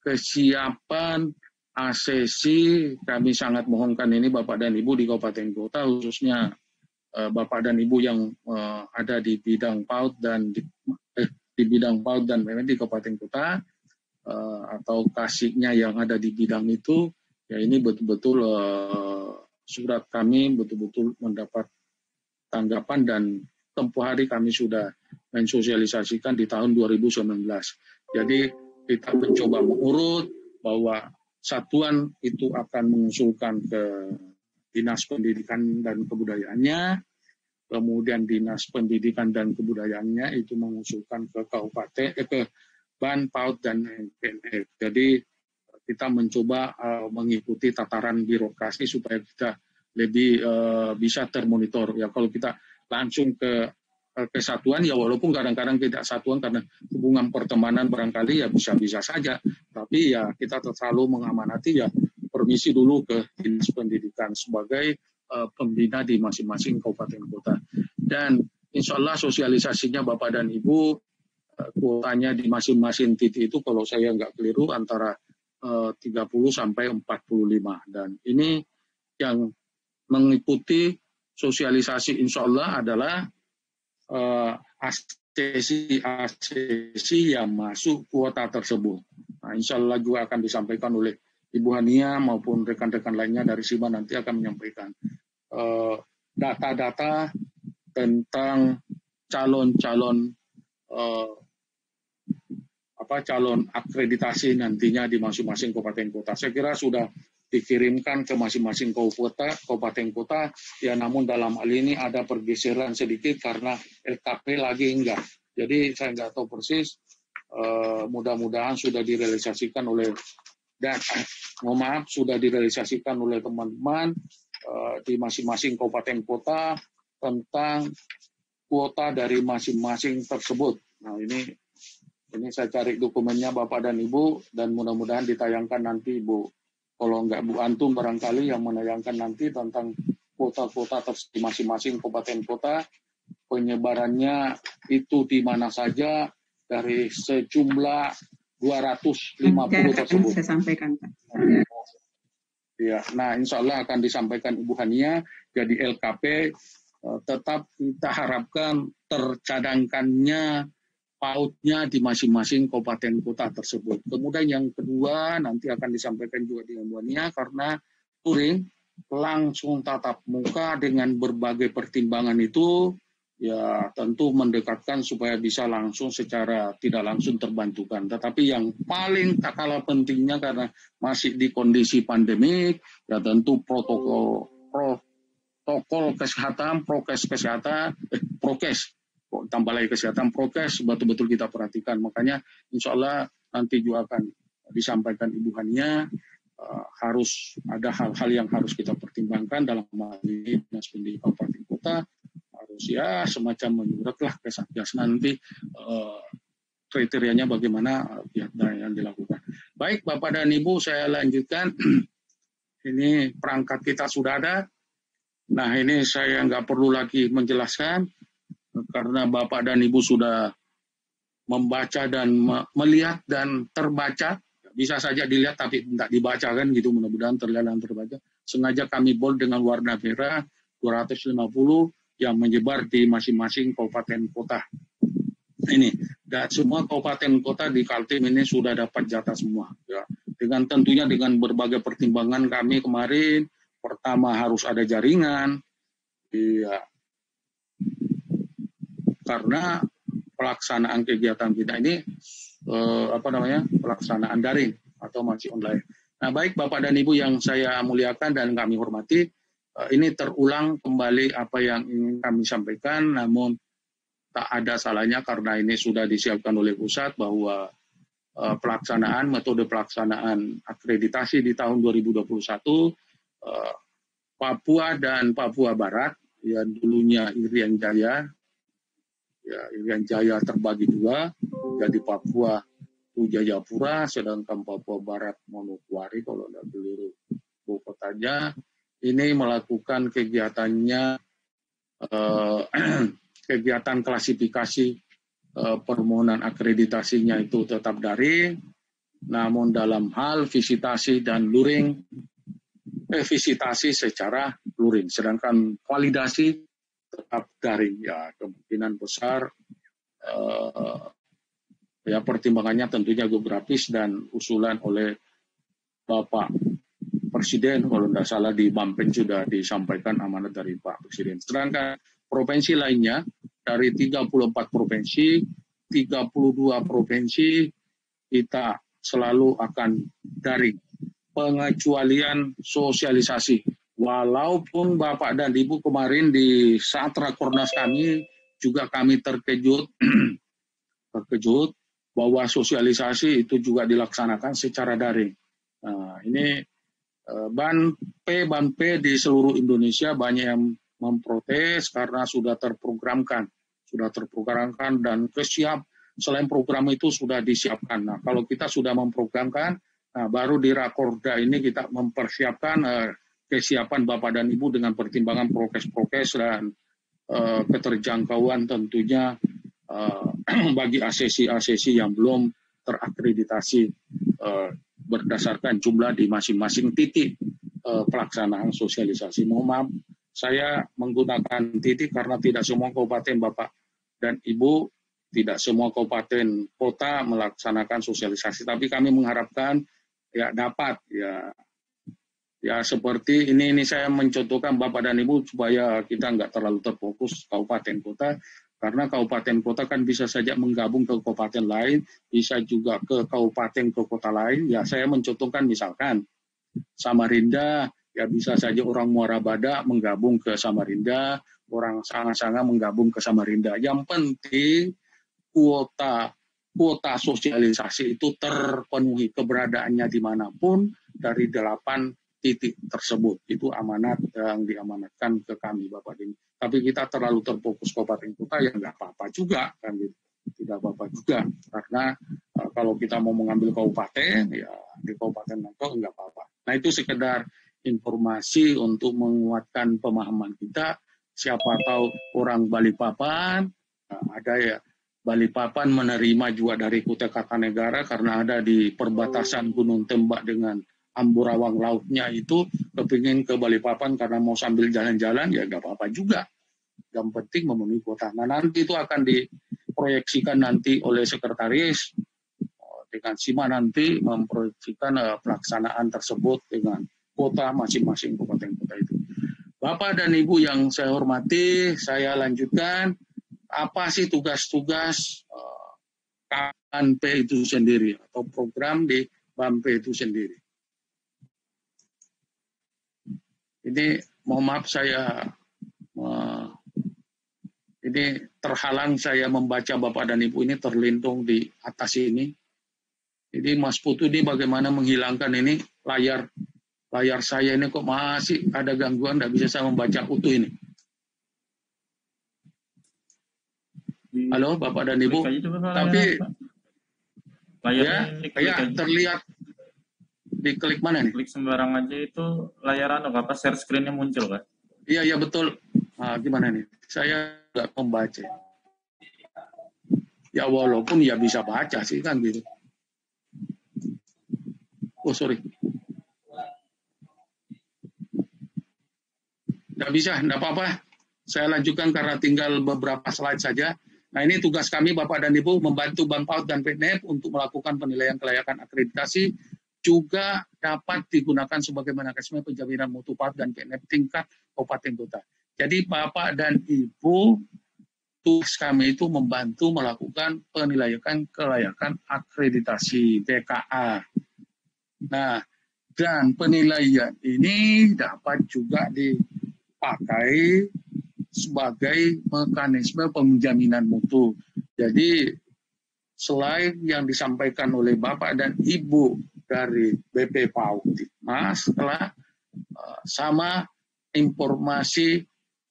kesiapan asesi, kami sangat mohonkan ini Bapak dan Ibu di Kabupaten Kota, khususnya Bapak dan Ibu yang ada di bidang PAUD dan di bidang PAUD dan PNF di Kabupaten Kota atau kasihnya yang ada di bidang itu, ya ini betul-betul surat kami betul-betul mendapat tanggapan, dan tempoh hari kami sudah mensosialisasikan di tahun 2019. Jadi kita mencoba mengurut bahwa satuan itu akan mengusulkan ke Dinas Pendidikan dan Kebudayaannya, kemudian Dinas Pendidikan dan Kebudayaannya itu mengusulkan ke kabupaten, ke BAN, PAUD, dan PNF. Jadi kita mencoba mengikuti tataran birokrasi supaya kita lebih bisa termonitor. Ya kalau kita langsung ke kesatuan, ya walaupun kadang-kadang tidak satuan karena hubungan pertemanan barangkali ya bisa-bisa saja, tapi ya kita selalu mengamanati ya permisi dulu ke Dinas Pendidikan sebagai pembina di masing-masing kabupaten kota. Dan insya Allah sosialisasinya Bapak dan Ibu, kuotanya di masing-masing titik itu kalau saya nggak keliru antara 30 sampai 45. Dan ini yang mengikuti sosialisasi insya Allah adalah asesi yang masuk kuota tersebut. Nah, insya Allah juga akan disampaikan oleh Ibu Hania maupun rekan-rekan lainnya dari SIMA nanti akan menyampaikan data-data tentang calon akreditasi nantinya di masing-masing kabupaten kota. Saya kira sudah dikirimkan ke masing-masing kabupaten kota, ya namun dalam hal ini ada pergeseran sedikit karena LKP lagi enggak. Jadi saya nggak tahu persis, mudah-mudahan sudah direalisasikan oleh, dan mohon maaf, sudah direalisasikan oleh teman-teman di masing-masing kabupaten kota tentang kuota dari masing-masing tersebut. Nah, ini saya cari dokumennya Bapak dan Ibu, dan mudah-mudahan ditayangkan nanti, Bu. Kalau nggak Bu Antum barangkali yang menayangkan nanti tentang kuota-kuota di masing-masing kabupaten kota, penyebarannya itu di mana saja dari sejumlah 250 tersebut. Saya sampaikan, Pak. Ya, nah insya Allah akan disampaikan Ibu Hania. Jadi LKP tetap kita harapkan tercadangkannya PAUD-nya di masing-masing kabupaten kota tersebut. Kemudian yang kedua nanti akan disampaikan juga di Ibu Hania, karena touring langsung tatap muka dengan berbagai pertimbangan itu ya tentu mendekatkan supaya bisa langsung secara tidak langsung terbantukan. Tetapi yang paling tak kalah pentingnya karena masih di kondisi pandemik, ya tentu protokol kesehatan, prokes kesehatan, tambah lagi kesehatan, prokes betul-betul kita perhatikan. Makanya insya Allah nanti juga akan disampaikan Ibu Hania, harus ada hal-hal yang harus kita pertimbangkan dalam hal ini Dinas Pendidikan Kabupaten Kota, harus ya semacam menyuratlah ke Satgas nanti kriterianya bagaimana yang dilakukan. Baik Bapak dan Ibu, saya lanjutkan. Ini perangkat kita sudah ada. Nah ini saya nggak perlu lagi menjelaskan karena Bapak dan Ibu sudah membaca dan melihat dan terbaca. Bisa saja dilihat tapi tidak dibaca kan gitu, mudah-mudahan terlihat dan terbaca. Sengaja kami bold dengan warna merah 250 yang menyebar di masing-masing kabupaten kota. Ini, dan semua kabupaten kota di Kaltim ini sudah dapat jatah semua. Ya. Dengan tentunya dengan berbagai pertimbangan kami kemarin, pertama harus ada jaringan, ya, karena pelaksanaan kegiatan kita ini pelaksanaan daring atau masih online. Nah baik Bapak dan Ibu yang saya muliakan dan kami hormati, ini terulang kembali apa yang ingin kami sampaikan, namun tak ada salahnya karena ini sudah disiapkan oleh pusat bahwa metode pelaksanaan akreditasi di tahun 2021 Papua dan Papua Barat yang dulunya Irian Jaya, ya Irian Jaya terbagi dua, jadi Papua itu Jayapura, sedangkan Papua Barat Manokwari kalau tidak keliru ibu kotanya, ini melakukan kegiatannya kegiatan klasifikasi permohonan akreditasinya itu tetap daring, namun dalam hal visitasi dan luring, visitasi secara luring, sedangkan validasi tetap daring. Ya kemungkinan besar ya pertimbangannya tentunya geografis dan usulan oleh Bapak Presiden, kalau tidak salah di Bampen sudah disampaikan amanat dari Pak Presiden. Sedangkan provinsi lainnya dari 34 provinsi, 32 provinsi kita selalu akan daring. Pengecualian sosialisasi. Walaupun Bapak dan Ibu kemarin di saat rakornas kami juga kami terkejut bahwa sosialisasi itu juga dilaksanakan secara daring. Nah, ini ban P di seluruh Indonesia banyak yang memprotes karena sudah terprogramkan dan selain program itu sudah disiapkan. Nah, kalau kita sudah memprogramkan, nah, baru di Rakorda ini kita mempersiapkan kesiapan Bapak dan Ibu dengan pertimbangan prokes dan keterjangkauan tentunya bagi asesi yang belum terakreditasi berdasarkan jumlah di masing-masing titik pelaksanaan sosialisasi. Mohon maaf, saya menggunakan titik karena tidak semua kabupaten Bapak dan Ibu, tidak semua kabupaten kota melaksanakan sosialisasi. Tapi kami mengharapkan ya dapat ya seperti ini saya mencontohkan Bapak dan Ibu supaya kita nggak terlalu terfokus kabupaten kota. Karena kabupaten kota kan bisa saja menggabung ke kabupaten lain, bisa juga ke kabupaten ke kota lain. Ya saya mencontohkan misalkan Samarinda, ya bisa saja orang Muara Badak menggabung ke Samarinda, orang Sanga-Sanga menggabung ke Samarinda. Yang penting kuota sosialisasi itu terpenuhi keberadaannya dimanapun dari 8 titik tersebut. Itu amanat yang diamanatkan ke kami, Bapak Dini. Tapi kita terlalu terfokus kabupaten kota, ya nggak apa-apa juga, kan gitu. Tidak apa-apa juga, karena kalau kita mau mengambil kabupaten, ya di kabupaten Nangka nggak apa-apa. Nah itu sekedar informasi untuk menguatkan pemahaman kita. Siapa tahu orang Balikpapan, ada ya, Balikpapan menerima juga dari Kutai Kartanegara karena ada di perbatasan Gunung Tembak dengan Amburawang lautnya itu, kepingin ke Balikpapan karena mau sambil jalan-jalan, ya nggak apa-apa juga. Yang penting memenuhi kuota. Nah nanti itu akan diproyeksikan nanti oleh sekretaris, dengan SIMA nanti memproyeksikan pelaksanaan tersebut dengan kuota masing-masing kabupaten kota itu. Bapak dan Ibu yang saya hormati, saya lanjutkan. Apa sih tugas-tugas KANP itu sendiri atau program di BAMPE itu sendiri? Ini mohon maaf saya ini terhalang saya membaca Bapak dan Ibu, ini terlindung di atas ini. Jadi Mas Putu ini bagaimana menghilangkan ini layar saya ini kok masih ada gangguan, tidak bisa saya membaca utuh ini. Halo Bapak dan Ibu, tapi ya terlihat. Diklik mana nih? Klik sembarang aja itu layar share screen-nya muncul, Pak. Iya betul. Nah, gimana nih? Saya nggak membaca. Ya walaupun ya bisa baca sih kan gitu. Oh sorry. Nggak bisa, nggak apa-apa. Saya lanjutkan karena tinggal beberapa slide saja. Nah ini tugas kami Bapak dan Ibu membantu Bank PAUD dan PNF untuk melakukan penilaian kelayakan akreditasi, juga dapat digunakan sebagai mekanisme penjaminan mutu PAUD dan PNF tingkat kabupaten kota. Jadi Bapak dan Ibu, tugas kami itu membantu melakukan penilaian kelayakan akreditasi BKA. Nah, dan penilaian ini dapat juga dipakai sebagai mekanisme penjaminan mutu. Jadi selain yang disampaikan oleh Bapak dan Ibu dari BP PAUD, setelah sama informasi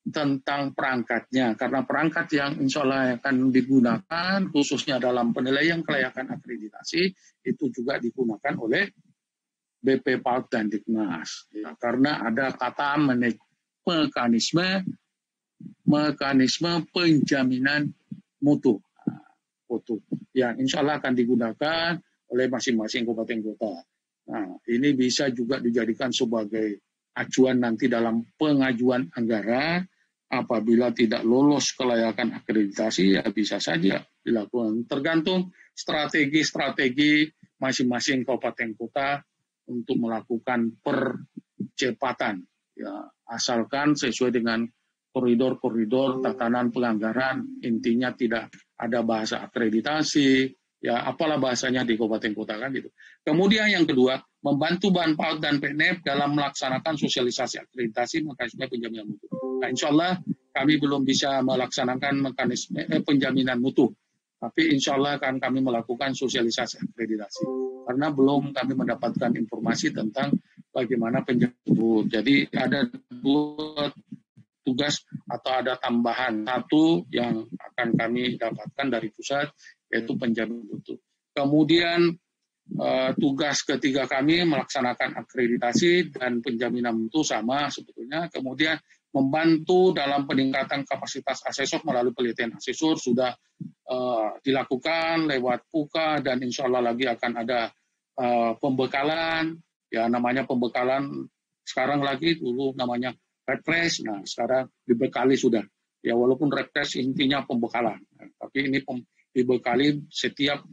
tentang perangkatnya, karena perangkat yang insya Allah akan digunakan khususnya dalam penilaian kelayakan akreditasi itu juga digunakan oleh BP PAUD dan Diknas, ya, karena ada kata mekanisme penjaminan mutu, yang insya Allah akan digunakan oleh masing-masing kabupaten kota. Nah, ini bisa juga dijadikan sebagai acuan nanti dalam pengajuan anggaran. Apabila tidak lolos kelayakan akreditasi, ya bisa saja dilakukan. Tergantung strategi masing-masing kabupaten kota untuk melakukan percepatan. Ya, asalkan sesuai dengan koridor-koridor tatanan pelanggaran, intinya tidak ada bahasa akreditasi, ya apalah bahasanya di kabupaten kota kan gitu. Kemudian yang kedua, membantu Bank PAUD dan PNF dalam melaksanakan sosialisasi akreditasi mekanisme penjaminan mutu. Nah, insya Allah kami belum bisa melaksanakan mekanisme penjaminan mutu, tapi insya Allah akan kami melakukan sosialisasi akreditasi karena belum kami mendapatkan informasi tentang bagaimana penjaminan. Jadi ada 2 tugas atau ada tambahan, 1 yang akan kami dapatkan dari pusat, yaitu penjaminan mutu. Kemudian tugas ketiga kami melaksanakan akreditasi dan penjaminan mutu sama sebetulnya. Kemudian membantu dalam peningkatan kapasitas asesor melalui penelitian asesor sudah dilakukan lewat PUKA, dan insya Allah lagi akan ada pembekalan, ya namanya pembekalan sekarang lagi, dulu namanya refresh, nah sekarang dibekali sudah. Ya walaupun refresh intinya pembekalan, tapi ini dibekali setiap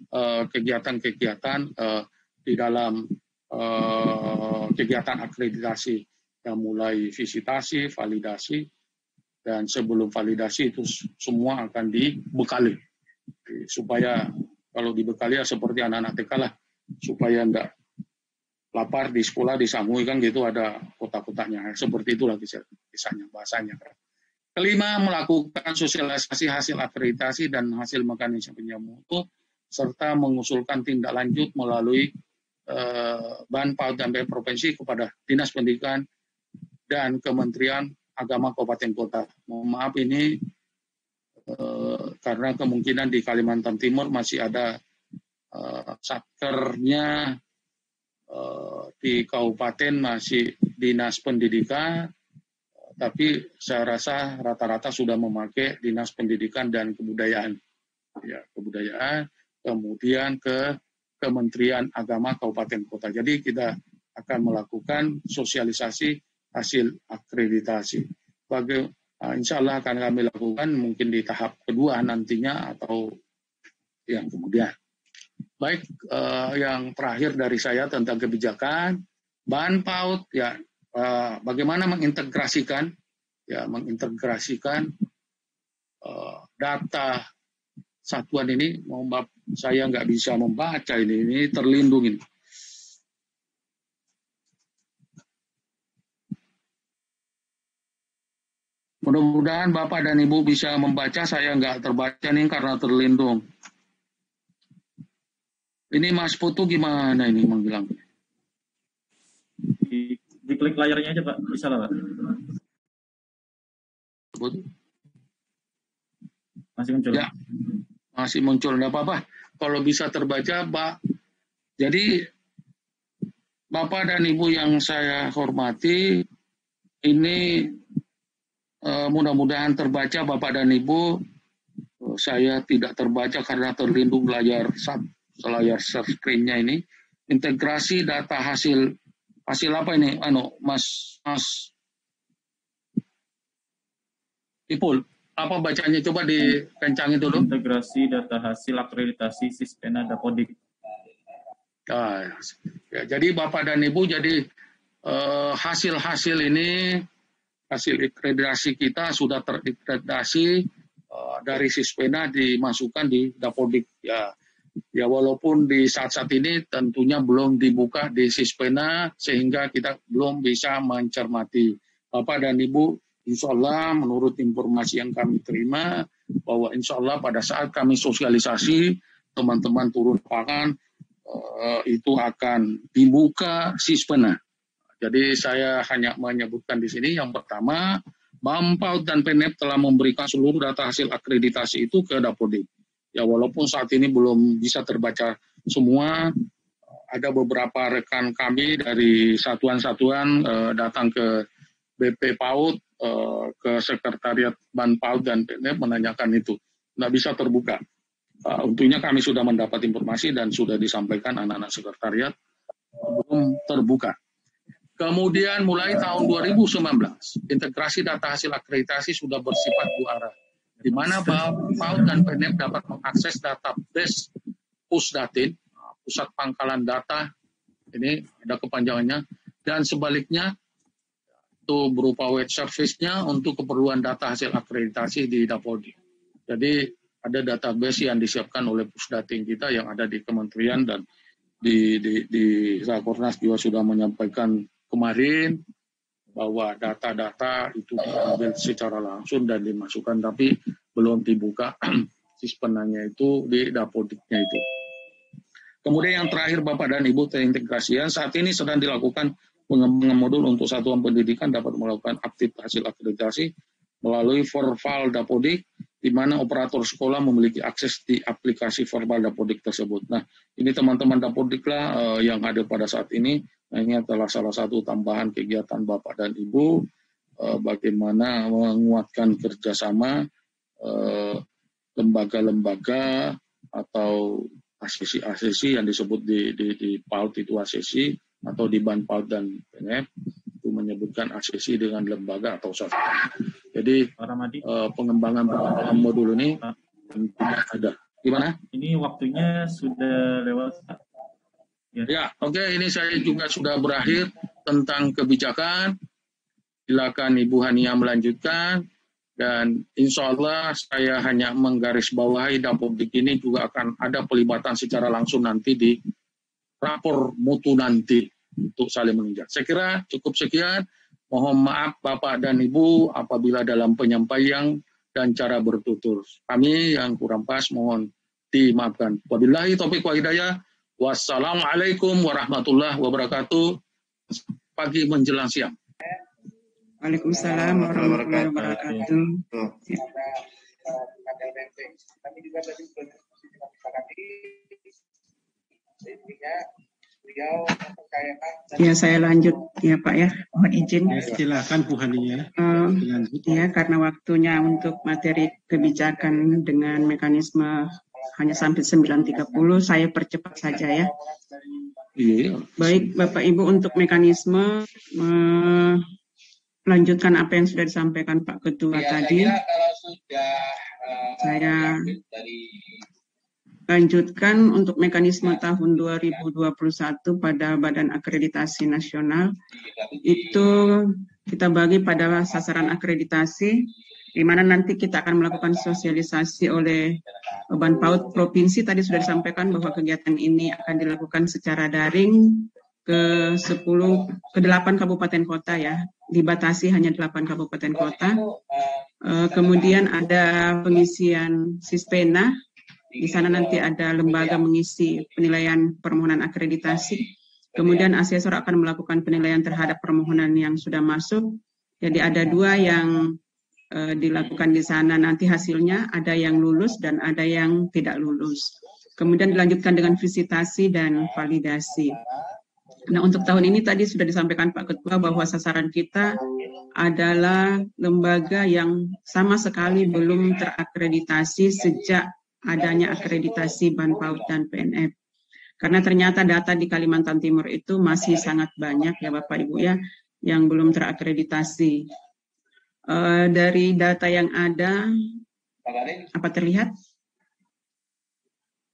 kegiatan-kegiatan di dalam kegiatan akreditasi, yang mulai visitasi, validasi, dan sebelum validasi itu semua akan dibekali. Supaya kalau dibekali ya seperti anak-anak TK lah, supaya enggak lapar di sekolah disambui kan gitu, ada kotak-kotaknya. Seperti itulah kisahnya, bahasanya. Kelima, melakukan sosialisasi hasil akreditasi dan hasil mekanisme penyemutu, serta mengusulkan tindak lanjut melalui Bahan PAUD dan BEM Provinsi kepada Dinas Pendidikan dan Kementerian Agama Kabupaten Kota. Mohon maaf ini karena kemungkinan di Kalimantan Timur masih ada satkernya di kabupaten masih Dinas Pendidikan, tapi saya rasa rata-rata sudah memakai Dinas Pendidikan dan Kebudayaan. Ya, kebudayaan, kemudian ke Kementerian Agama Kabupaten Kota. Jadi kita akan melakukan sosialisasi hasil akreditasi. Insya Allah akan kami lakukan mungkin di tahap kedua nantinya atau yang kemudian. Baik, yang terakhir dari saya tentang kebijakan Bahan PAUD, ya bagaimana mengintegrasikan data satuan ini. Mohon maaf, saya nggak bisa membaca ini terlindung ini. Mudah-mudahan Bapak dan Ibu bisa membaca, saya nggak terbaca nih karena terlindung. Ini Mas Putu gimana ini menghilang? Diklik layarnya aja Pak, bisa lah Pak. Masih muncul? Ya, masih muncul, nggak apa-apa. Kalau bisa terbaca, Pak. Jadi, Bapak dan Ibu yang saya hormati, ini mudah-mudahan terbaca Bapak dan Ibu. Saya tidak terbaca karena terlindung layar screen-nya ini. Integrasi data hasil apa ini? Mas Ipul, apa bacanya? Coba dikencangin dulu. Integrasi data hasil akreditasi Sispena Dapodik. Ya, jadi Bapak dan Ibu, jadi hasil ini, hasil akreditasi kita sudah terakreditasi dari Sispena dimasukkan di Dapodik. Ya walaupun di saat-saat ini tentunya belum dibuka di Sispena sehingga kita belum bisa mencermati. Bapak dan Ibu, insya Allah menurut informasi yang kami terima bahwa insya Allah pada saat kami sosialisasi teman-teman turun lapangan itu akan dibuka Sispena. Jadi saya hanya menyebutkan di sini yang pertama, Bahan PAUD dan PNF telah memberikan seluruh data hasil akreditasi itu ke Dapodik. Ya walaupun saat ini belum bisa terbaca semua, ada beberapa rekan kami dari satuan-satuan datang ke BP PAUD, ke Sekretariat Bahan PAUD dan PNF menanyakan itu. Nggak bisa terbuka. Untungnya kami sudah mendapat informasi dan sudah disampaikan anak-anak sekretariat belum terbuka. Kemudian mulai tahun 2019, integrasi data hasil akreditasi sudah bersifat dua arah, di mana PAUD dan PNF dapat mengakses database Pusdatin, pusat pangkalan data, ini ada kepanjangannya, dan sebaliknya itu berupa web service-nya untuk keperluan data hasil akreditasi di Dapodik. Jadi ada database yang disiapkan oleh Pusdatin kita yang ada di kementerian dan di Rakornas juga sudah menyampaikan kemarin bahwa data-data itu diambil secara langsung dan dimasukkan, tapi belum dibuka Sispenanya itu di Dapodiknya itu. Kemudian yang terakhir Bapak dan Ibu terintegrasian, saat ini sedang dilakukan pengembangan modul untuk satuan pendidikan dapat melakukan aktif hasil akreditasi melalui Forval Dapodik, di mana operator sekolah memiliki akses di aplikasi Forval Dapodik tersebut. Nah, ini teman-teman Dapodik lah yang ada pada saat ini. Nah, ini adalah salah satu tambahan kegiatan Bapak dan Ibu, bagaimana menguatkan kerjasama lembaga-lembaga atau asesi-asesi yang disebut di PAUD itu asesi, atau di Bahan PAUD dan PNF itu menyebutkan asesi dengan lembaga atau satuan. Jadi pengembangan modul ini tidak ada. Gimana? Ini waktunya sudah lewat. Ya, oke. Ini saya juga sudah berakhir tentang kebijakan. Silakan Ibu Hania melanjutkan. Dan insya Allah saya hanya menggarisbawahi Dapodik ini juga akan ada pelibatan secara langsung nanti di rapor mutu nanti untuk saling menunjang. Saya kira cukup sekian. Mohon maaf Bapak dan Ibu apabila dalam penyampaian dan cara bertutur kami yang kurang pas mohon dimaafkan. Wabillahi taufiq wa hidayah. Wassalamualaikum warahmatullahi wabarakatuh. Pagi menjelang siang. Waalaikumsalam warahmatullahi wabarakatuh. Ya, saya lanjut ya Pak ya, mohon izin. Ya, silakan Bu Hania. Ya, karena waktunya untuk materi kebijakan dengan mekanisme hanya sampai 9.30, saya percepat saja ya. Baik Bapak Ibu, untuk mekanisme melanjutkan apa yang sudah disampaikan Pak Ketua tadi. Saya lanjutkan untuk mekanisme tahun 2021 pada Badan Akreditasi Nasional. Itu kita bagi pada sasaran akreditasi, di mana nanti kita akan melakukan sosialisasi oleh Badan PAUD Provinsi. Tadi sudah disampaikan bahwa kegiatan ini akan dilakukan secara daring ke 8 kabupaten kota ya, dibatasi hanya 8 kabupaten kota. Kemudian ada pengisian Sispena. Di sana nanti ada lembaga mengisi penilaian permohonan akreditasi. Kemudian asesor akan melakukan penilaian terhadap permohonan yang sudah masuk. Jadi ada 2 yang dilakukan di sana. Nanti hasilnya ada yang lulus dan ada yang tidak lulus. Kemudian dilanjutkan dengan visitasi dan validasi. Nah, untuk tahun ini tadi sudah disampaikan Pak Ketua bahwa sasaran kita adalah lembaga yang sama sekali belum terakreditasi sejak adanya akreditasi Ban PAUD dan PNF. Karena ternyata data di Kalimantan Timur itu masih sangat banyak ya Bapak Ibu ya, yang belum terakreditasi. Dari data yang ada, apa terlihat?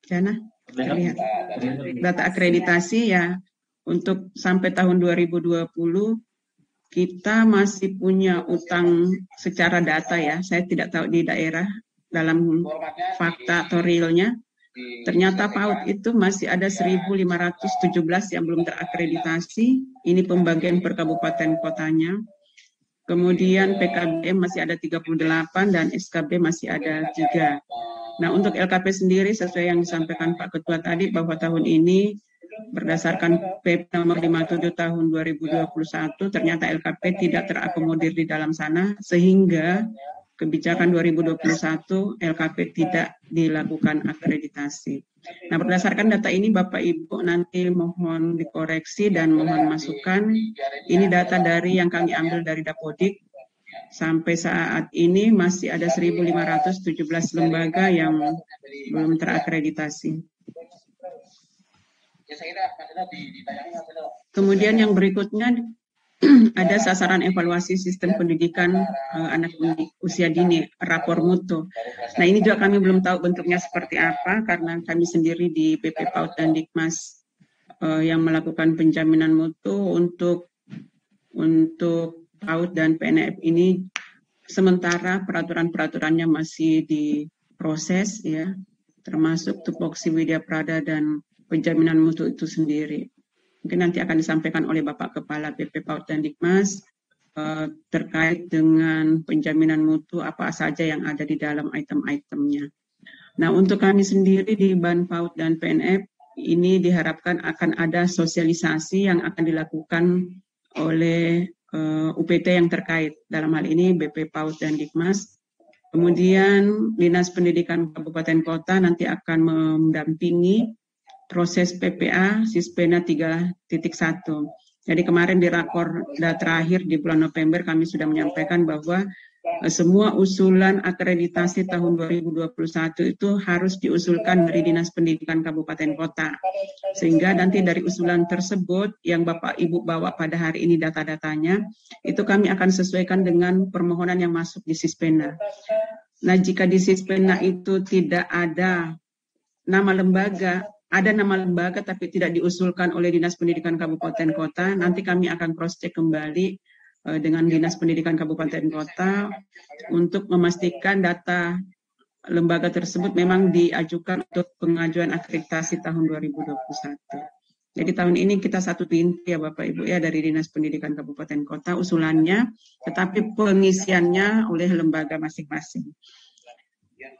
Jana? Terlihat. Data akreditasi ya, untuk sampai tahun 2020, kita masih punya utang secara data ya, saya tidak tahu di daerah, dalam fakta atau realnya, ternyata PAUD itu masih ada 1.517 yang belum terakreditasi. Ini pembagian per kabupaten kotanya. Kemudian PKBM masih ada 38 dan SKB masih ada 3. Nah, untuk LKP sendiri sesuai yang disampaikan Pak Ketua tadi bahwa tahun ini berdasarkan PP nomor 57 tahun 2021 ternyata LKP tidak terakomodir di dalam sana sehingga kebijakan 2021 LKP tidak dilakukan akreditasi. Nah, berdasarkan data ini Bapak Ibu nanti mohon dikoreksi dan mohon masukan. Ini data dari yang kami ambil dari Dapodik. Sampai saat ini masih ada 1.517 lembaga yang belum terakreditasi. Kemudian yang berikutnya ada sasaran evaluasi sistem pendidikan anak usia dini, rapor mutu. Nah, ini juga kami belum tahu bentuknya seperti apa, karena kami sendiri di BP PAUD dan Dikmas yang melakukan penjaminan mutu untuk PAUD dan PNF ini, sementara peraturan-peraturannya masih diproses, ya, termasuk tupoksi Widya Prada dan penjaminan mutu itu sendiri. Mungkin nanti akan disampaikan oleh Bapak Kepala BP PAUD dan Dikmas terkait dengan penjaminan mutu apa saja yang ada di dalam item-itemnya. Nah, untuk kami sendiri di Ban PAUD dan PNF ini diharapkan akan ada sosialisasi yang akan dilakukan oleh UPT yang terkait. Dalam hal ini BP PAUD dan Dikmas. Kemudian Dinas Pendidikan Kabupaten Kota nanti akan mendampingi proses PPA Sispena 3.1. Jadi kemarin di Rakorda terakhir di bulan November kami sudah menyampaikan bahwa semua usulan akreditasi tahun 2021 itu harus diusulkan dari Dinas Pendidikan Kabupaten Kota. Sehingga nanti dari usulan tersebut yang Bapak Ibu bawa pada hari ini data-datanya, itu kami akan sesuaikan dengan permohonan yang masuk di Sispena. Nah, jika di Sispena itu tidak ada nama lembaga, ada nama lembaga tapi tidak diusulkan oleh Dinas Pendidikan Kabupaten Kota, nanti kami akan cross-check kembali dengan Dinas Pendidikan Kabupaten Kota untuk memastikan data lembaga tersebut memang diajukan untuk pengajuan akreditasi tahun 2021. Jadi tahun ini kita satu pintu ya Bapak Ibu ya dari Dinas Pendidikan Kabupaten Kota usulannya, tetapi pengisiannya oleh lembaga masing-masing.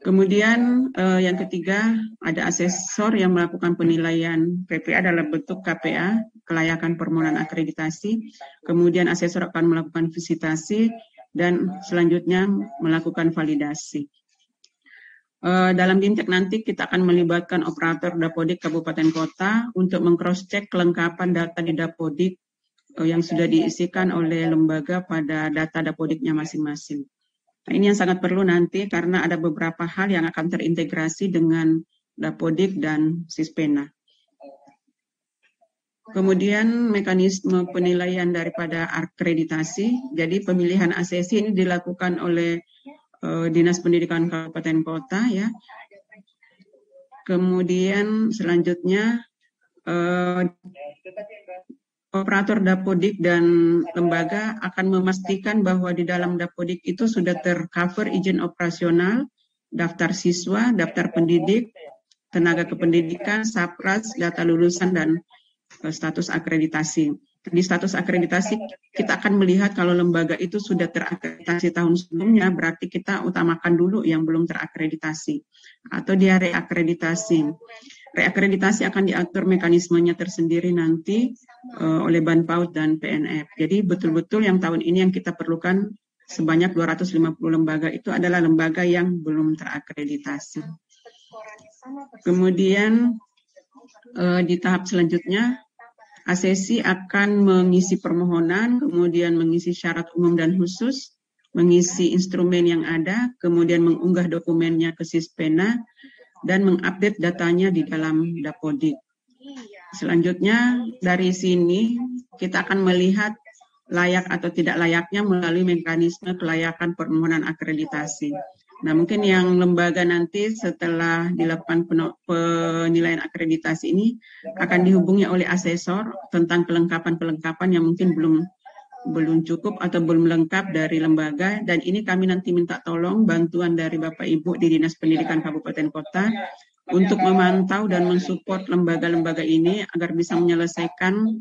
Kemudian yang ketiga ada asesor yang melakukan penilaian PPA dalam bentuk KPA, kelayakan permohonan akreditasi. Kemudian asesor akan melakukan visitasi dan selanjutnya melakukan validasi. Dalam Dimtek nanti kita akan melibatkan operator Dapodik Kabupaten Kota untuk meng-cross-check kelengkapan data di Dapodik yang sudah diisikan oleh lembaga pada data Dapodiknya masing-masing. Nah, ini yang sangat perlu nanti karena ada beberapa hal yang akan terintegrasi dengan Dapodik dan Sispena. Kemudian mekanisme penilaian daripada akreditasi. Jadi pemilihan ACC ini dilakukan oleh Dinas Pendidikan Kabupaten Kota ya. Kemudian selanjutnya operator Dapodik dan lembaga akan memastikan bahwa di dalam Dapodik itu sudah tercover izin operasional, daftar siswa, daftar pendidik, tenaga kependidikan, SAPRAS, data lulusan dan status akreditasi. Di status akreditasi kita akan melihat kalau lembaga itu sudah terakreditasi tahun sebelumnya, berarti kita utamakan dulu yang belum terakreditasi atau dia reakreditasi. Reakreditasi akan diatur mekanismenya tersendiri nanti oleh Banpaut dan PNF. Jadi betul-betul yang tahun ini yang kita perlukan sebanyak 250 lembaga itu adalah lembaga yang belum terakreditasi. Kemudian di tahap selanjutnya ACC akan mengisi permohonan, kemudian mengisi syarat umum dan khusus, mengisi instrumen yang ada, kemudian mengunggah dokumennya ke Sispena, dan mengupdate datanya di dalam Dapodik. Selanjutnya dari sini kita akan melihat layak atau tidak layaknya melalui mekanisme kelayakan permohonan akreditasi. Nah, mungkin yang lembaga nanti setelah dilakukan penilaian akreditasi ini akan dihubungi oleh asesor tentang kelengkapan-kelengkapan yang mungkin belum cukup atau belum lengkap dari lembaga, dan ini kami nanti minta tolong bantuan dari Bapak Ibu di Dinas Pendidikan Kabupaten Kota untuk memantau dan mensupport lembaga-lembaga ini agar bisa menyelesaikan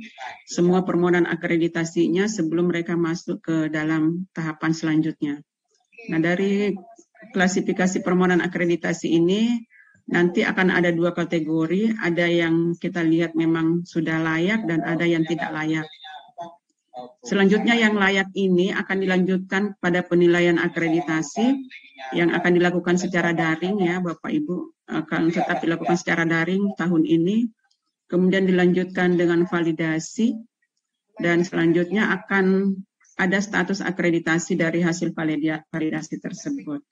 semua permohonan akreditasinya sebelum mereka masuk ke dalam tahapan selanjutnya. Nah, dari klasifikasi permohonan akreditasi ini nanti akan ada dua kategori, ada yang kita lihat memang sudah layak dan ada yang tidak layak. Selanjutnya yang layak ini akan dilanjutkan pada penilaian akreditasi yang akan dilakukan secara daring ya Bapak Ibu, akan tetap dilakukan secara daring tahun ini. Kemudian dilanjutkan dengan validasi dan selanjutnya akan ada status akreditasi dari hasil validasi tersebut.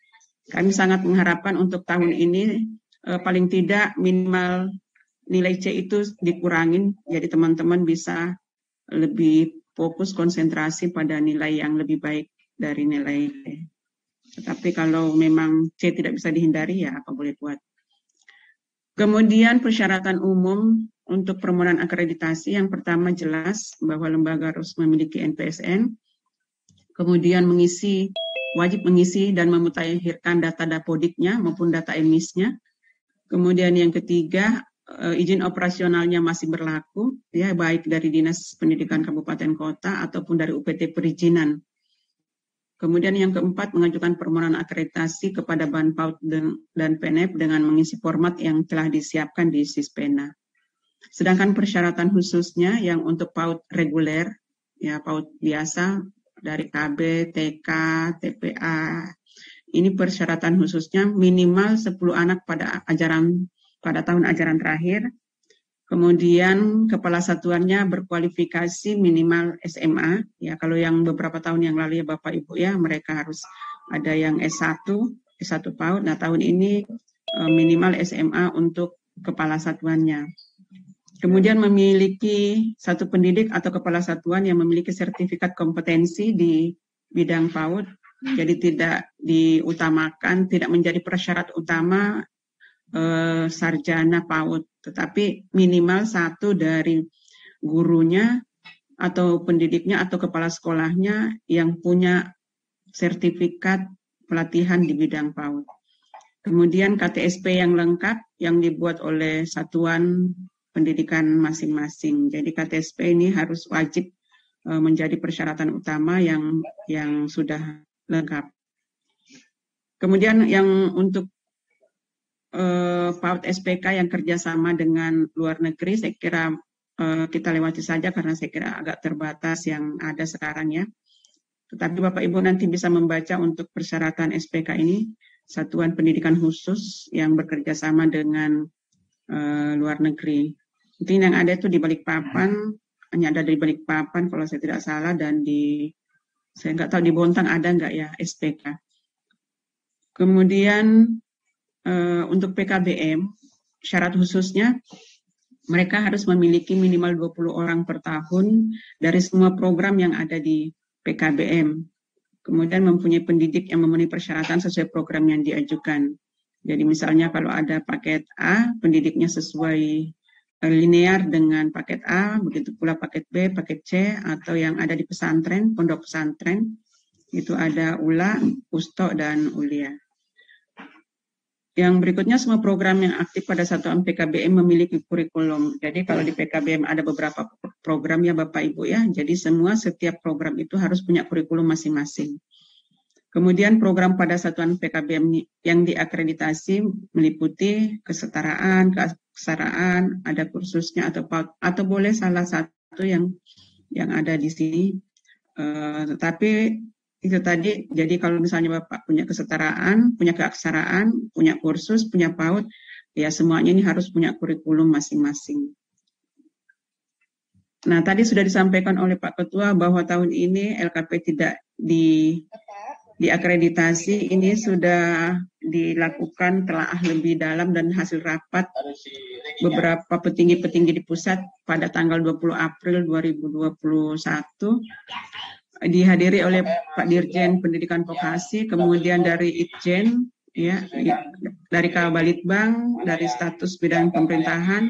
Kami sangat mengharapkan untuk tahun ini paling tidak minimal nilai C itu dikurangin, jadi teman-teman bisa lebih fokus konsentrasi pada nilai yang lebih baik dari nilai D. Tetapi kalau memang C tidak bisa dihindari ya apa boleh buat. Kemudian persyaratan umum untuk permohonan akreditasi yang pertama jelas bahwa lembaga harus memiliki NPSN, kemudian wajib mengisi dan memutakhirkan data Dapodiknya maupun data emisnya. Kemudian yang ketiga, izin operasionalnya masih berlaku, ya baik dari Dinas Pendidikan Kabupaten Kota ataupun dari UPT Perizinan. Kemudian yang keempat, mengajukan permohonan akreditasi kepada Banpaut dan PNF dengan mengisi format yang telah disiapkan di Sispena. Sedangkan persyaratan khususnya yang untuk PAUD reguler, ya PAUD biasa, dari KB, TK, TPA. Ini persyaratan khususnya minimal 10 anak pada tahun ajaran terakhir. Kemudian kepala satuannya berkualifikasi minimal SMA. Ya, kalau yang beberapa tahun yang lalu ya Bapak Ibu ya, mereka harus ada yang S1 PAUD. Nah, tahun ini minimal SMA untuk kepala satuannya. Kemudian memiliki satu pendidik atau kepala satuan yang memiliki sertifikat kompetensi di bidang PAUD, jadi tidak diutamakan, tidak menjadi persyarat utama sarjana PAUD, tetapi minimal satu dari gurunya atau pendidiknya atau kepala sekolahnya yang punya sertifikat pelatihan di bidang PAUD. Kemudian KTSP yang lengkap yang dibuat oleh satuan pendidikan masing-masing. Jadi KTSP ini harus wajib menjadi persyaratan utama yang sudah lengkap. Kemudian yang untuk PAUD SPK yang kerjasama dengan luar negeri, saya kira kita lewati saja karena saya kira agak terbatas yang ada sekarang ya. Tetapi Bapak Ibu nanti bisa membaca untuk persyaratan SPK ini, Satuan Pendidikan Khusus yang bekerja sama dengan luar negeri. Mungkin yang ada itu di Balikpapan, hanya ada di Balikpapan kalau saya tidak salah, dan saya nggak tahu di Bontang ada nggak ya SPK. Kemudian untuk PKBM, syarat khususnya mereka harus memiliki minimal 20 orang per tahun dari semua program yang ada di PKBM. Kemudian mempunyai pendidik yang memenuhi persyaratan sesuai program yang diajukan. Jadi misalnya kalau ada paket A, pendidiknya sesuai linear dengan paket A, begitu pula paket B, paket C, atau yang ada di pesantren, pondok pesantren, itu ada ULA, USTO, dan ULIA. Yang berikutnya, semua program yang aktif pada satuan PKBM memiliki kurikulum. Jadi kalau di PKBM ada beberapa program ya Bapak Ibu ya, jadi setiap program itu harus punya kurikulum masing-masing. Kemudian program pada satuan PKBM yang diakreditasi meliputi kesetaraan, kesetaraan, ada kursusnya atau PAUD, atau boleh salah satu yang ada di sini. Tetapi itu tadi, jadi kalau misalnya Bapak punya kesetaraan, punya keaksaraan, punya kursus, punya PAUD, ya semuanya ini harus punya kurikulum masing-masing. Nah, tadi sudah disampaikan oleh Pak Ketua bahwa tahun ini LKP tidak diakreditasi, ini sudah dilakukan telaah lebih dalam dan hasil rapat beberapa petinggi-petinggi di pusat pada tanggal 20 April 2021. Dihadiri oleh Pak Dirjen Pendidikan Vokasi, kemudian dari Itjen, ya, dari Kabalitbang, dari status bidang pemerintahan,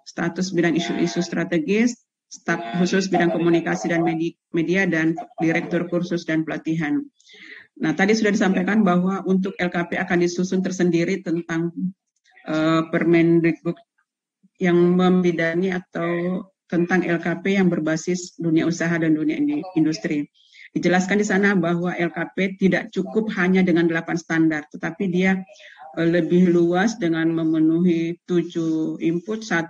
status bidang isu-isu strategis, staf khusus bidang komunikasi dan media, dan direktur kursus dan pelatihan. Nah, tadi sudah disampaikan bahwa untuk LKP akan disusun tersendiri tentang Permendikbud yang membidangi atau tentang LKP yang berbasis dunia usaha dan dunia industri. Dijelaskan di sana bahwa LKP tidak cukup hanya dengan 8 standar, tetapi dia lebih luas dengan memenuhi 7 input, 1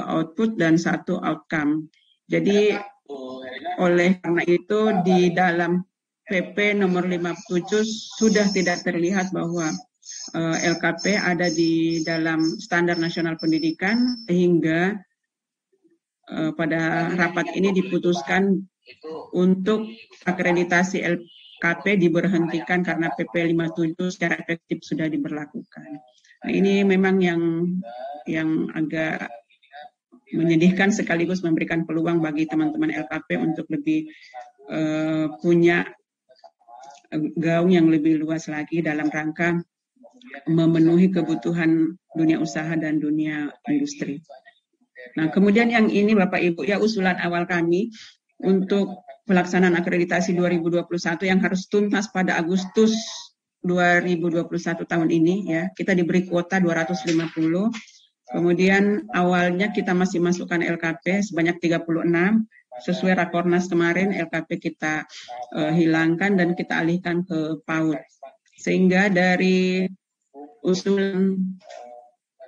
output, dan 1 outcome. Jadi oleh karena itu di dalam PP nomor 57 sudah tidak terlihat bahwa LKP ada di dalam standar nasional pendidikan, sehingga pada rapat ini diputuskan untuk akreditasi LKP diberhentikan karena PP 57 secara efektif sudah diberlakukan. Nah, ini memang yang agak menyedihkan sekaligus memberikan peluang bagi teman-teman LKP untuk lebih punya gaung yang lebih luas lagi dalam rangka memenuhi kebutuhan dunia usaha dan dunia industri. Nah, kemudian yang ini Bapak Ibu ya, usulan awal kami untuk pelaksanaan akreditasi 2021 yang harus tuntas pada Agustus 2021 tahun ini ya. Kita diberi kuota 250. Kemudian awalnya kita masih masukkan LKP sebanyak 36. Sesuai Rakornas kemarin LKP kita hilangkan dan kita alihkan ke PAUD. Sehingga dari usulan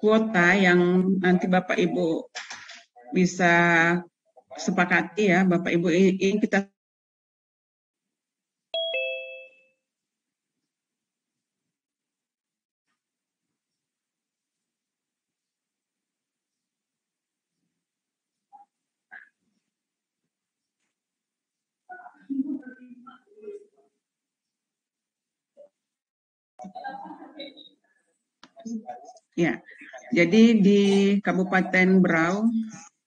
kuota yang nanti Bapak Ibu bisa sepakati ya, Bapak Ibu, ini kita ya. Jadi di Kabupaten Berau,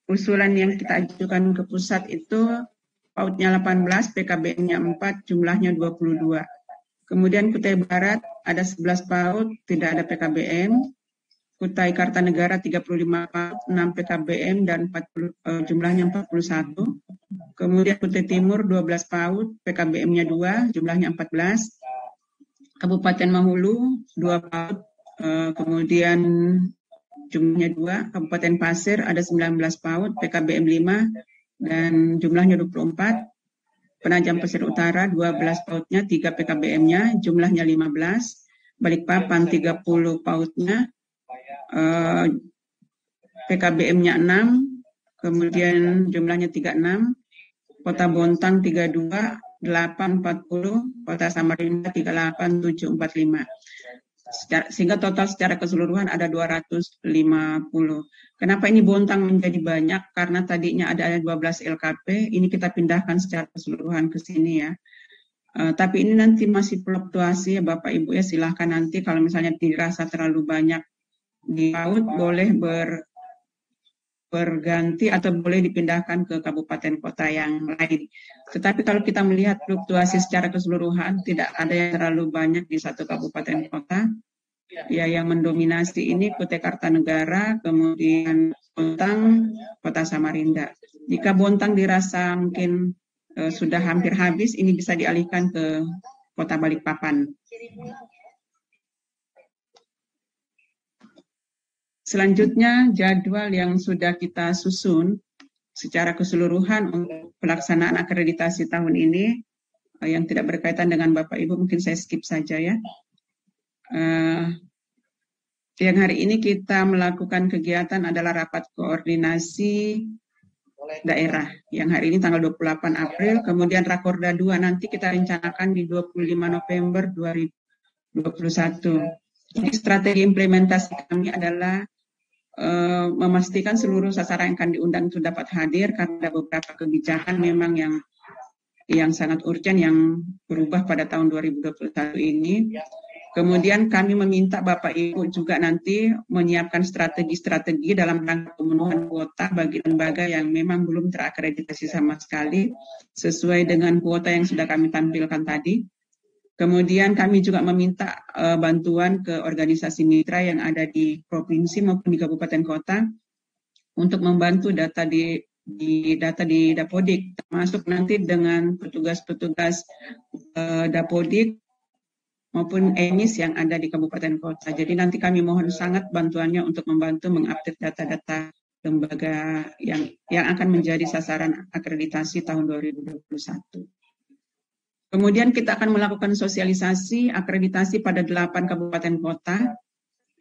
usulan yang kita ajukan ke pusat itu PAUD-nya 18, PKBM-nya 4, jumlahnya 22. Kemudian Kutai Barat ada 11 PAUD, tidak ada PKBM. Kutai Kartanegara 35 PAUD, 6 PKBM dan jumlahnya 41. Kemudian Kutai Timur 12 PAUD, PKBM-nya 2, jumlahnya 14. Kabupaten Mahulu 2 PAUD, kemudian jumlahnya 2, Kabupaten Pasir ada 19 PAUD, PKBM 5 dan jumlahnya 24. Penajam Pasir Utara 12 PAUD-nya, 3 PKBM-nya, jumlahnya 15. Balikpapan 30 PAUD-nya, PKBM-nya 6, kemudian jumlahnya 36. Kota Bontang 32, 840, Kota Samarinda 38, 745. Sehingga total secara keseluruhan ada 250. Kenapa ini Bontang menjadi banyak? Karena tadinya ada 12 LKP, ini kita pindahkan secara keseluruhan ke sini ya. Tapi ini nanti masih fluktuasi ya Bapak Ibu ya, silahkan nanti kalau misalnya dirasa terlalu banyak di PAUD boleh berganti atau boleh dipindahkan ke kabupaten kota yang lain. Tetapi kalau kita melihat fluktuasi secara keseluruhan, tidak ada yang terlalu banyak di satu kabupaten kota. Ya, yang mendominasi ini Kutai Kartanegara, kemudian Bontang, Kota Samarinda. Jika Bontang dirasa mungkin sudah hampir habis, ini bisa dialihkan ke Kota Balikpapan. Selanjutnya, jadwal yang sudah kita susun secara keseluruhan untuk pelaksanaan akreditasi tahun ini, yang tidak berkaitan dengan Bapak Ibu, mungkin saya skip saja ya. Yang hari ini kita melakukan kegiatan adalah rapat koordinasi daerah, yang hari ini tanggal 28 April, kemudian Rakorda 2 nanti kita rencanakan di 25 November 2021. Jadi strategi implementasi kami adalah memastikan seluruh sasaran yang akan diundang itu dapat hadir, karena ada beberapa kebijakan memang yang sangat urgent yang berubah pada tahun 2021 ini. Kemudian kami meminta Bapak Ibu juga nanti menyiapkan strategi-strategi dalam rangka pemenuhan kuota bagi lembaga yang memang belum terakreditasi sama sekali, sesuai dengan kuota yang sudah kami tampilkan tadi. Kemudian kami juga meminta bantuan ke organisasi mitra yang ada di provinsi maupun di kabupaten kota untuk membantu data di Dapodik, termasuk nanti dengan petugas-petugas Dapodik maupun ENIS yang ada di kabupaten kota. Jadi nanti kami mohon sangat bantuannya untuk membantu mengupdate data-data lembaga yang akan menjadi sasaran akreditasi tahun 2021. Kemudian kita akan melakukan sosialisasi akreditasi pada 8 kabupaten kota.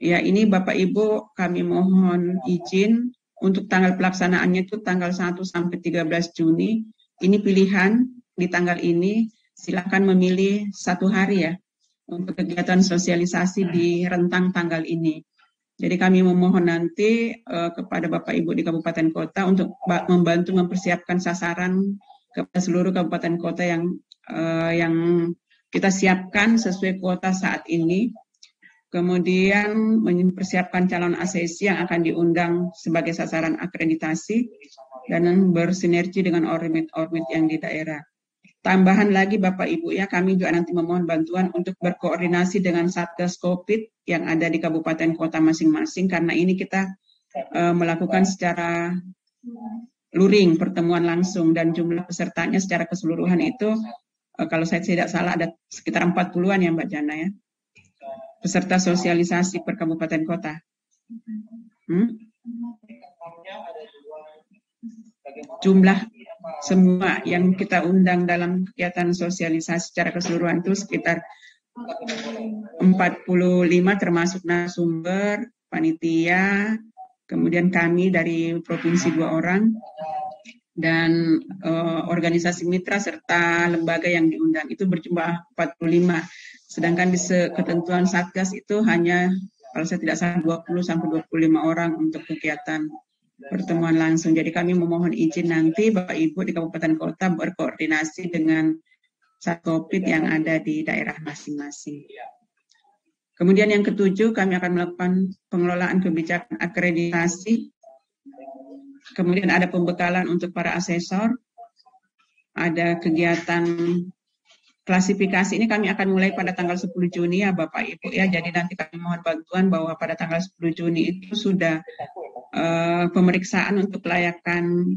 Ya, ini Bapak Ibu kami mohon izin untuk tanggal pelaksanaannya itu tanggal 1 sampai 13 Juni. Ini pilihan di tanggal ini, silakan memilih 1 hari ya untuk kegiatan sosialisasi di rentang tanggal ini. Jadi kami memohon nanti kepada Bapak Ibu di kabupaten kota untuk membantu mempersiapkan sasaran kepada seluruh kabupaten kota yang kita siapkan sesuai kuota saat ini. Kemudian mempersiapkan calon ACC yang akan diundang sebagai sasaran akreditasi dan bersinergi dengan ormit-ormit yang di daerah. Tambahan lagi Bapak Ibu ya, kami juga nanti memohon bantuan untuk berkoordinasi dengan Satgas COVID yang ada di kabupaten kota masing-masing, karena ini kita melakukan secara luring, pertemuan langsung, dan jumlah pesertanya secara keseluruhan itu kalau saya tidak salah ada sekitar 40-an ya Mbak Jana ya, peserta sosialisasi per kabupaten kota. Jumlah semua yang kita undang dalam kegiatan sosialisasi secara keseluruhan itu sekitar 45, termasuk narasumber, panitia, kemudian kami dari provinsi 2 orang, dan organisasi mitra serta lembaga yang diundang itu berjumlah 45. Sedangkan di ketentuan Satgas itu hanya kalau saya tidak salah 20 sampai 25 orang untuk kegiatan pertemuan langsung. Jadi kami memohon izin nanti Bapak Ibu di kabupaten kota berkoordinasi dengan Satgas COVID yang ada di daerah masing-masing. Kemudian yang ketujuh, kami akan melakukan pengelolaan kebijakan akreditasi. Kemudian ada pembekalan untuk para asesor. Ada kegiatan klasifikasi, ini kami akan mulai pada tanggal 10 Juni ya Bapak Ibu ya. Jadi nanti kami mohon bantuan bahwa pada tanggal 10 Juni itu sudah pemeriksaan untuk kelayakan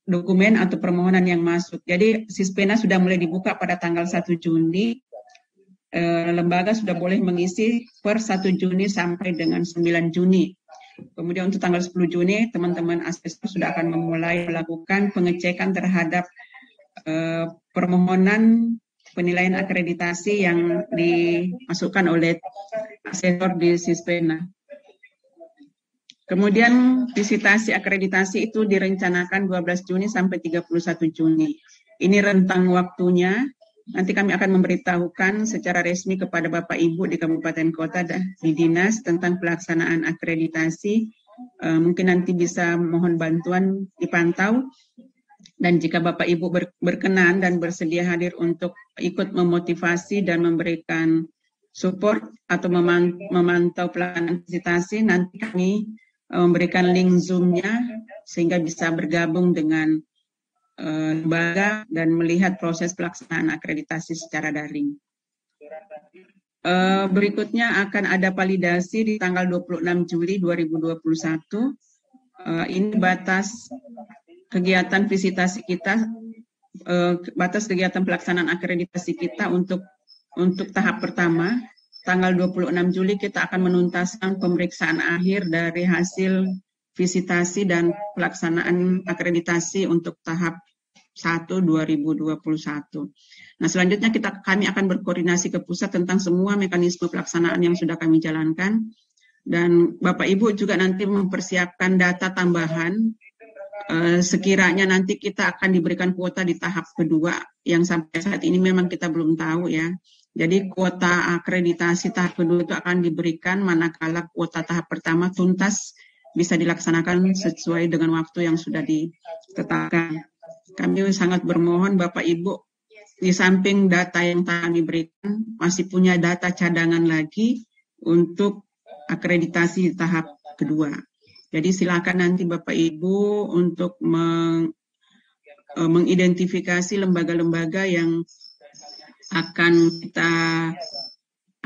dokumen atau permohonan yang masuk. Jadi Sispena sudah mulai dibuka pada tanggal 1 Juni. lembaga sudah boleh mengisi per 1 Juni sampai dengan 9 Juni. Kemudian untuk tanggal 10 Juni, teman-teman asesor sudah akan memulai melakukan pengecekan terhadap permohonan penilaian akreditasi yang dimasukkan oleh asesor di Sispena. Kemudian visitasi akreditasi itu direncanakan 12 Juni sampai 31 Juni. Ini rentang waktunya. Nanti kami akan memberitahukan secara resmi kepada Bapak Ibu di Kabupaten Kota dan di Dinas tentang pelaksanaan akreditasi. Mungkin nanti bisa mohon bantuan dipantau. Dan jika Bapak Ibu berkenan dan bersedia hadir untuk ikut memotivasi dan memberikan support atau memantau pelaksanaan visitasi, nanti kami memberikan link Zoom-nya sehingga bisa bergabung dengan lembaga dan melihat proses pelaksanaan akreditasi secara daring. Berikutnya akan ada validasi di tanggal 26 Juli 2021. Ini batas kegiatan visitasi kita, batas kegiatan pelaksanaan akreditasi kita untuk tahap pertama. Tanggal 26 Juli kita akan menuntaskan pemeriksaan akhir dari hasil visitasi dan pelaksanaan akreditasi untuk tahap 1 2021. Nah, selanjutnya kami akan berkoordinasi ke pusat tentang semua mekanisme pelaksanaan yang sudah kami jalankan, dan Bapak Ibu juga nanti mempersiapkan data tambahan sekiranya nanti kita akan diberikan kuota di tahap kedua yang sampai saat ini memang kita belum tahu ya. Jadi kuota akreditasi tahap kedua itu akan diberikan manakala kuota tahap pertama tuntas bisa dilaksanakan sesuai dengan waktu yang sudah ditetapkan. Kami sangat bermohon Bapak Ibu, di samping data yang kami berikan, masih punya data cadangan lagi untuk akreditasi di tahap kedua. Jadi silakan nanti Bapak Ibu untuk mengidentifikasi lembaga-lembaga yang akan kita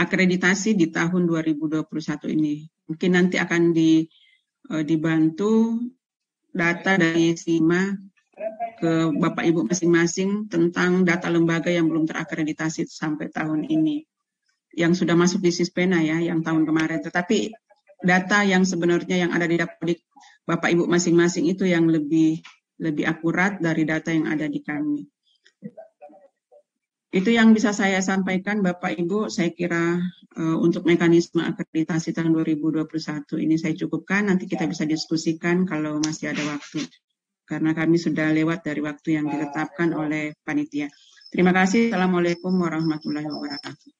akreditasi di tahun 2021 ini. Mungkin nanti akan dibantu data dari SIMA ke Bapak Ibu masing-masing tentang data lembaga yang belum terakreditasi sampai tahun ini. Yang sudah masuk di Sispena ya, yang tahun kemarin. Tetapi data yang sebenarnya yang ada di Dapodik Bapak Ibu masing-masing itu yang lebih akurat dari data yang ada di kami. Itu yang bisa saya sampaikan Bapak Ibu. Saya kira untuk mekanisme akreditasi tahun 2021 ini saya cukupkan. Nanti kita bisa diskusikan kalau masih ada waktu. Karena kami sudah lewat dari waktu yang ditetapkan oleh panitia. Terima kasih. Assalamualaikum warahmatullahi wabarakatuh.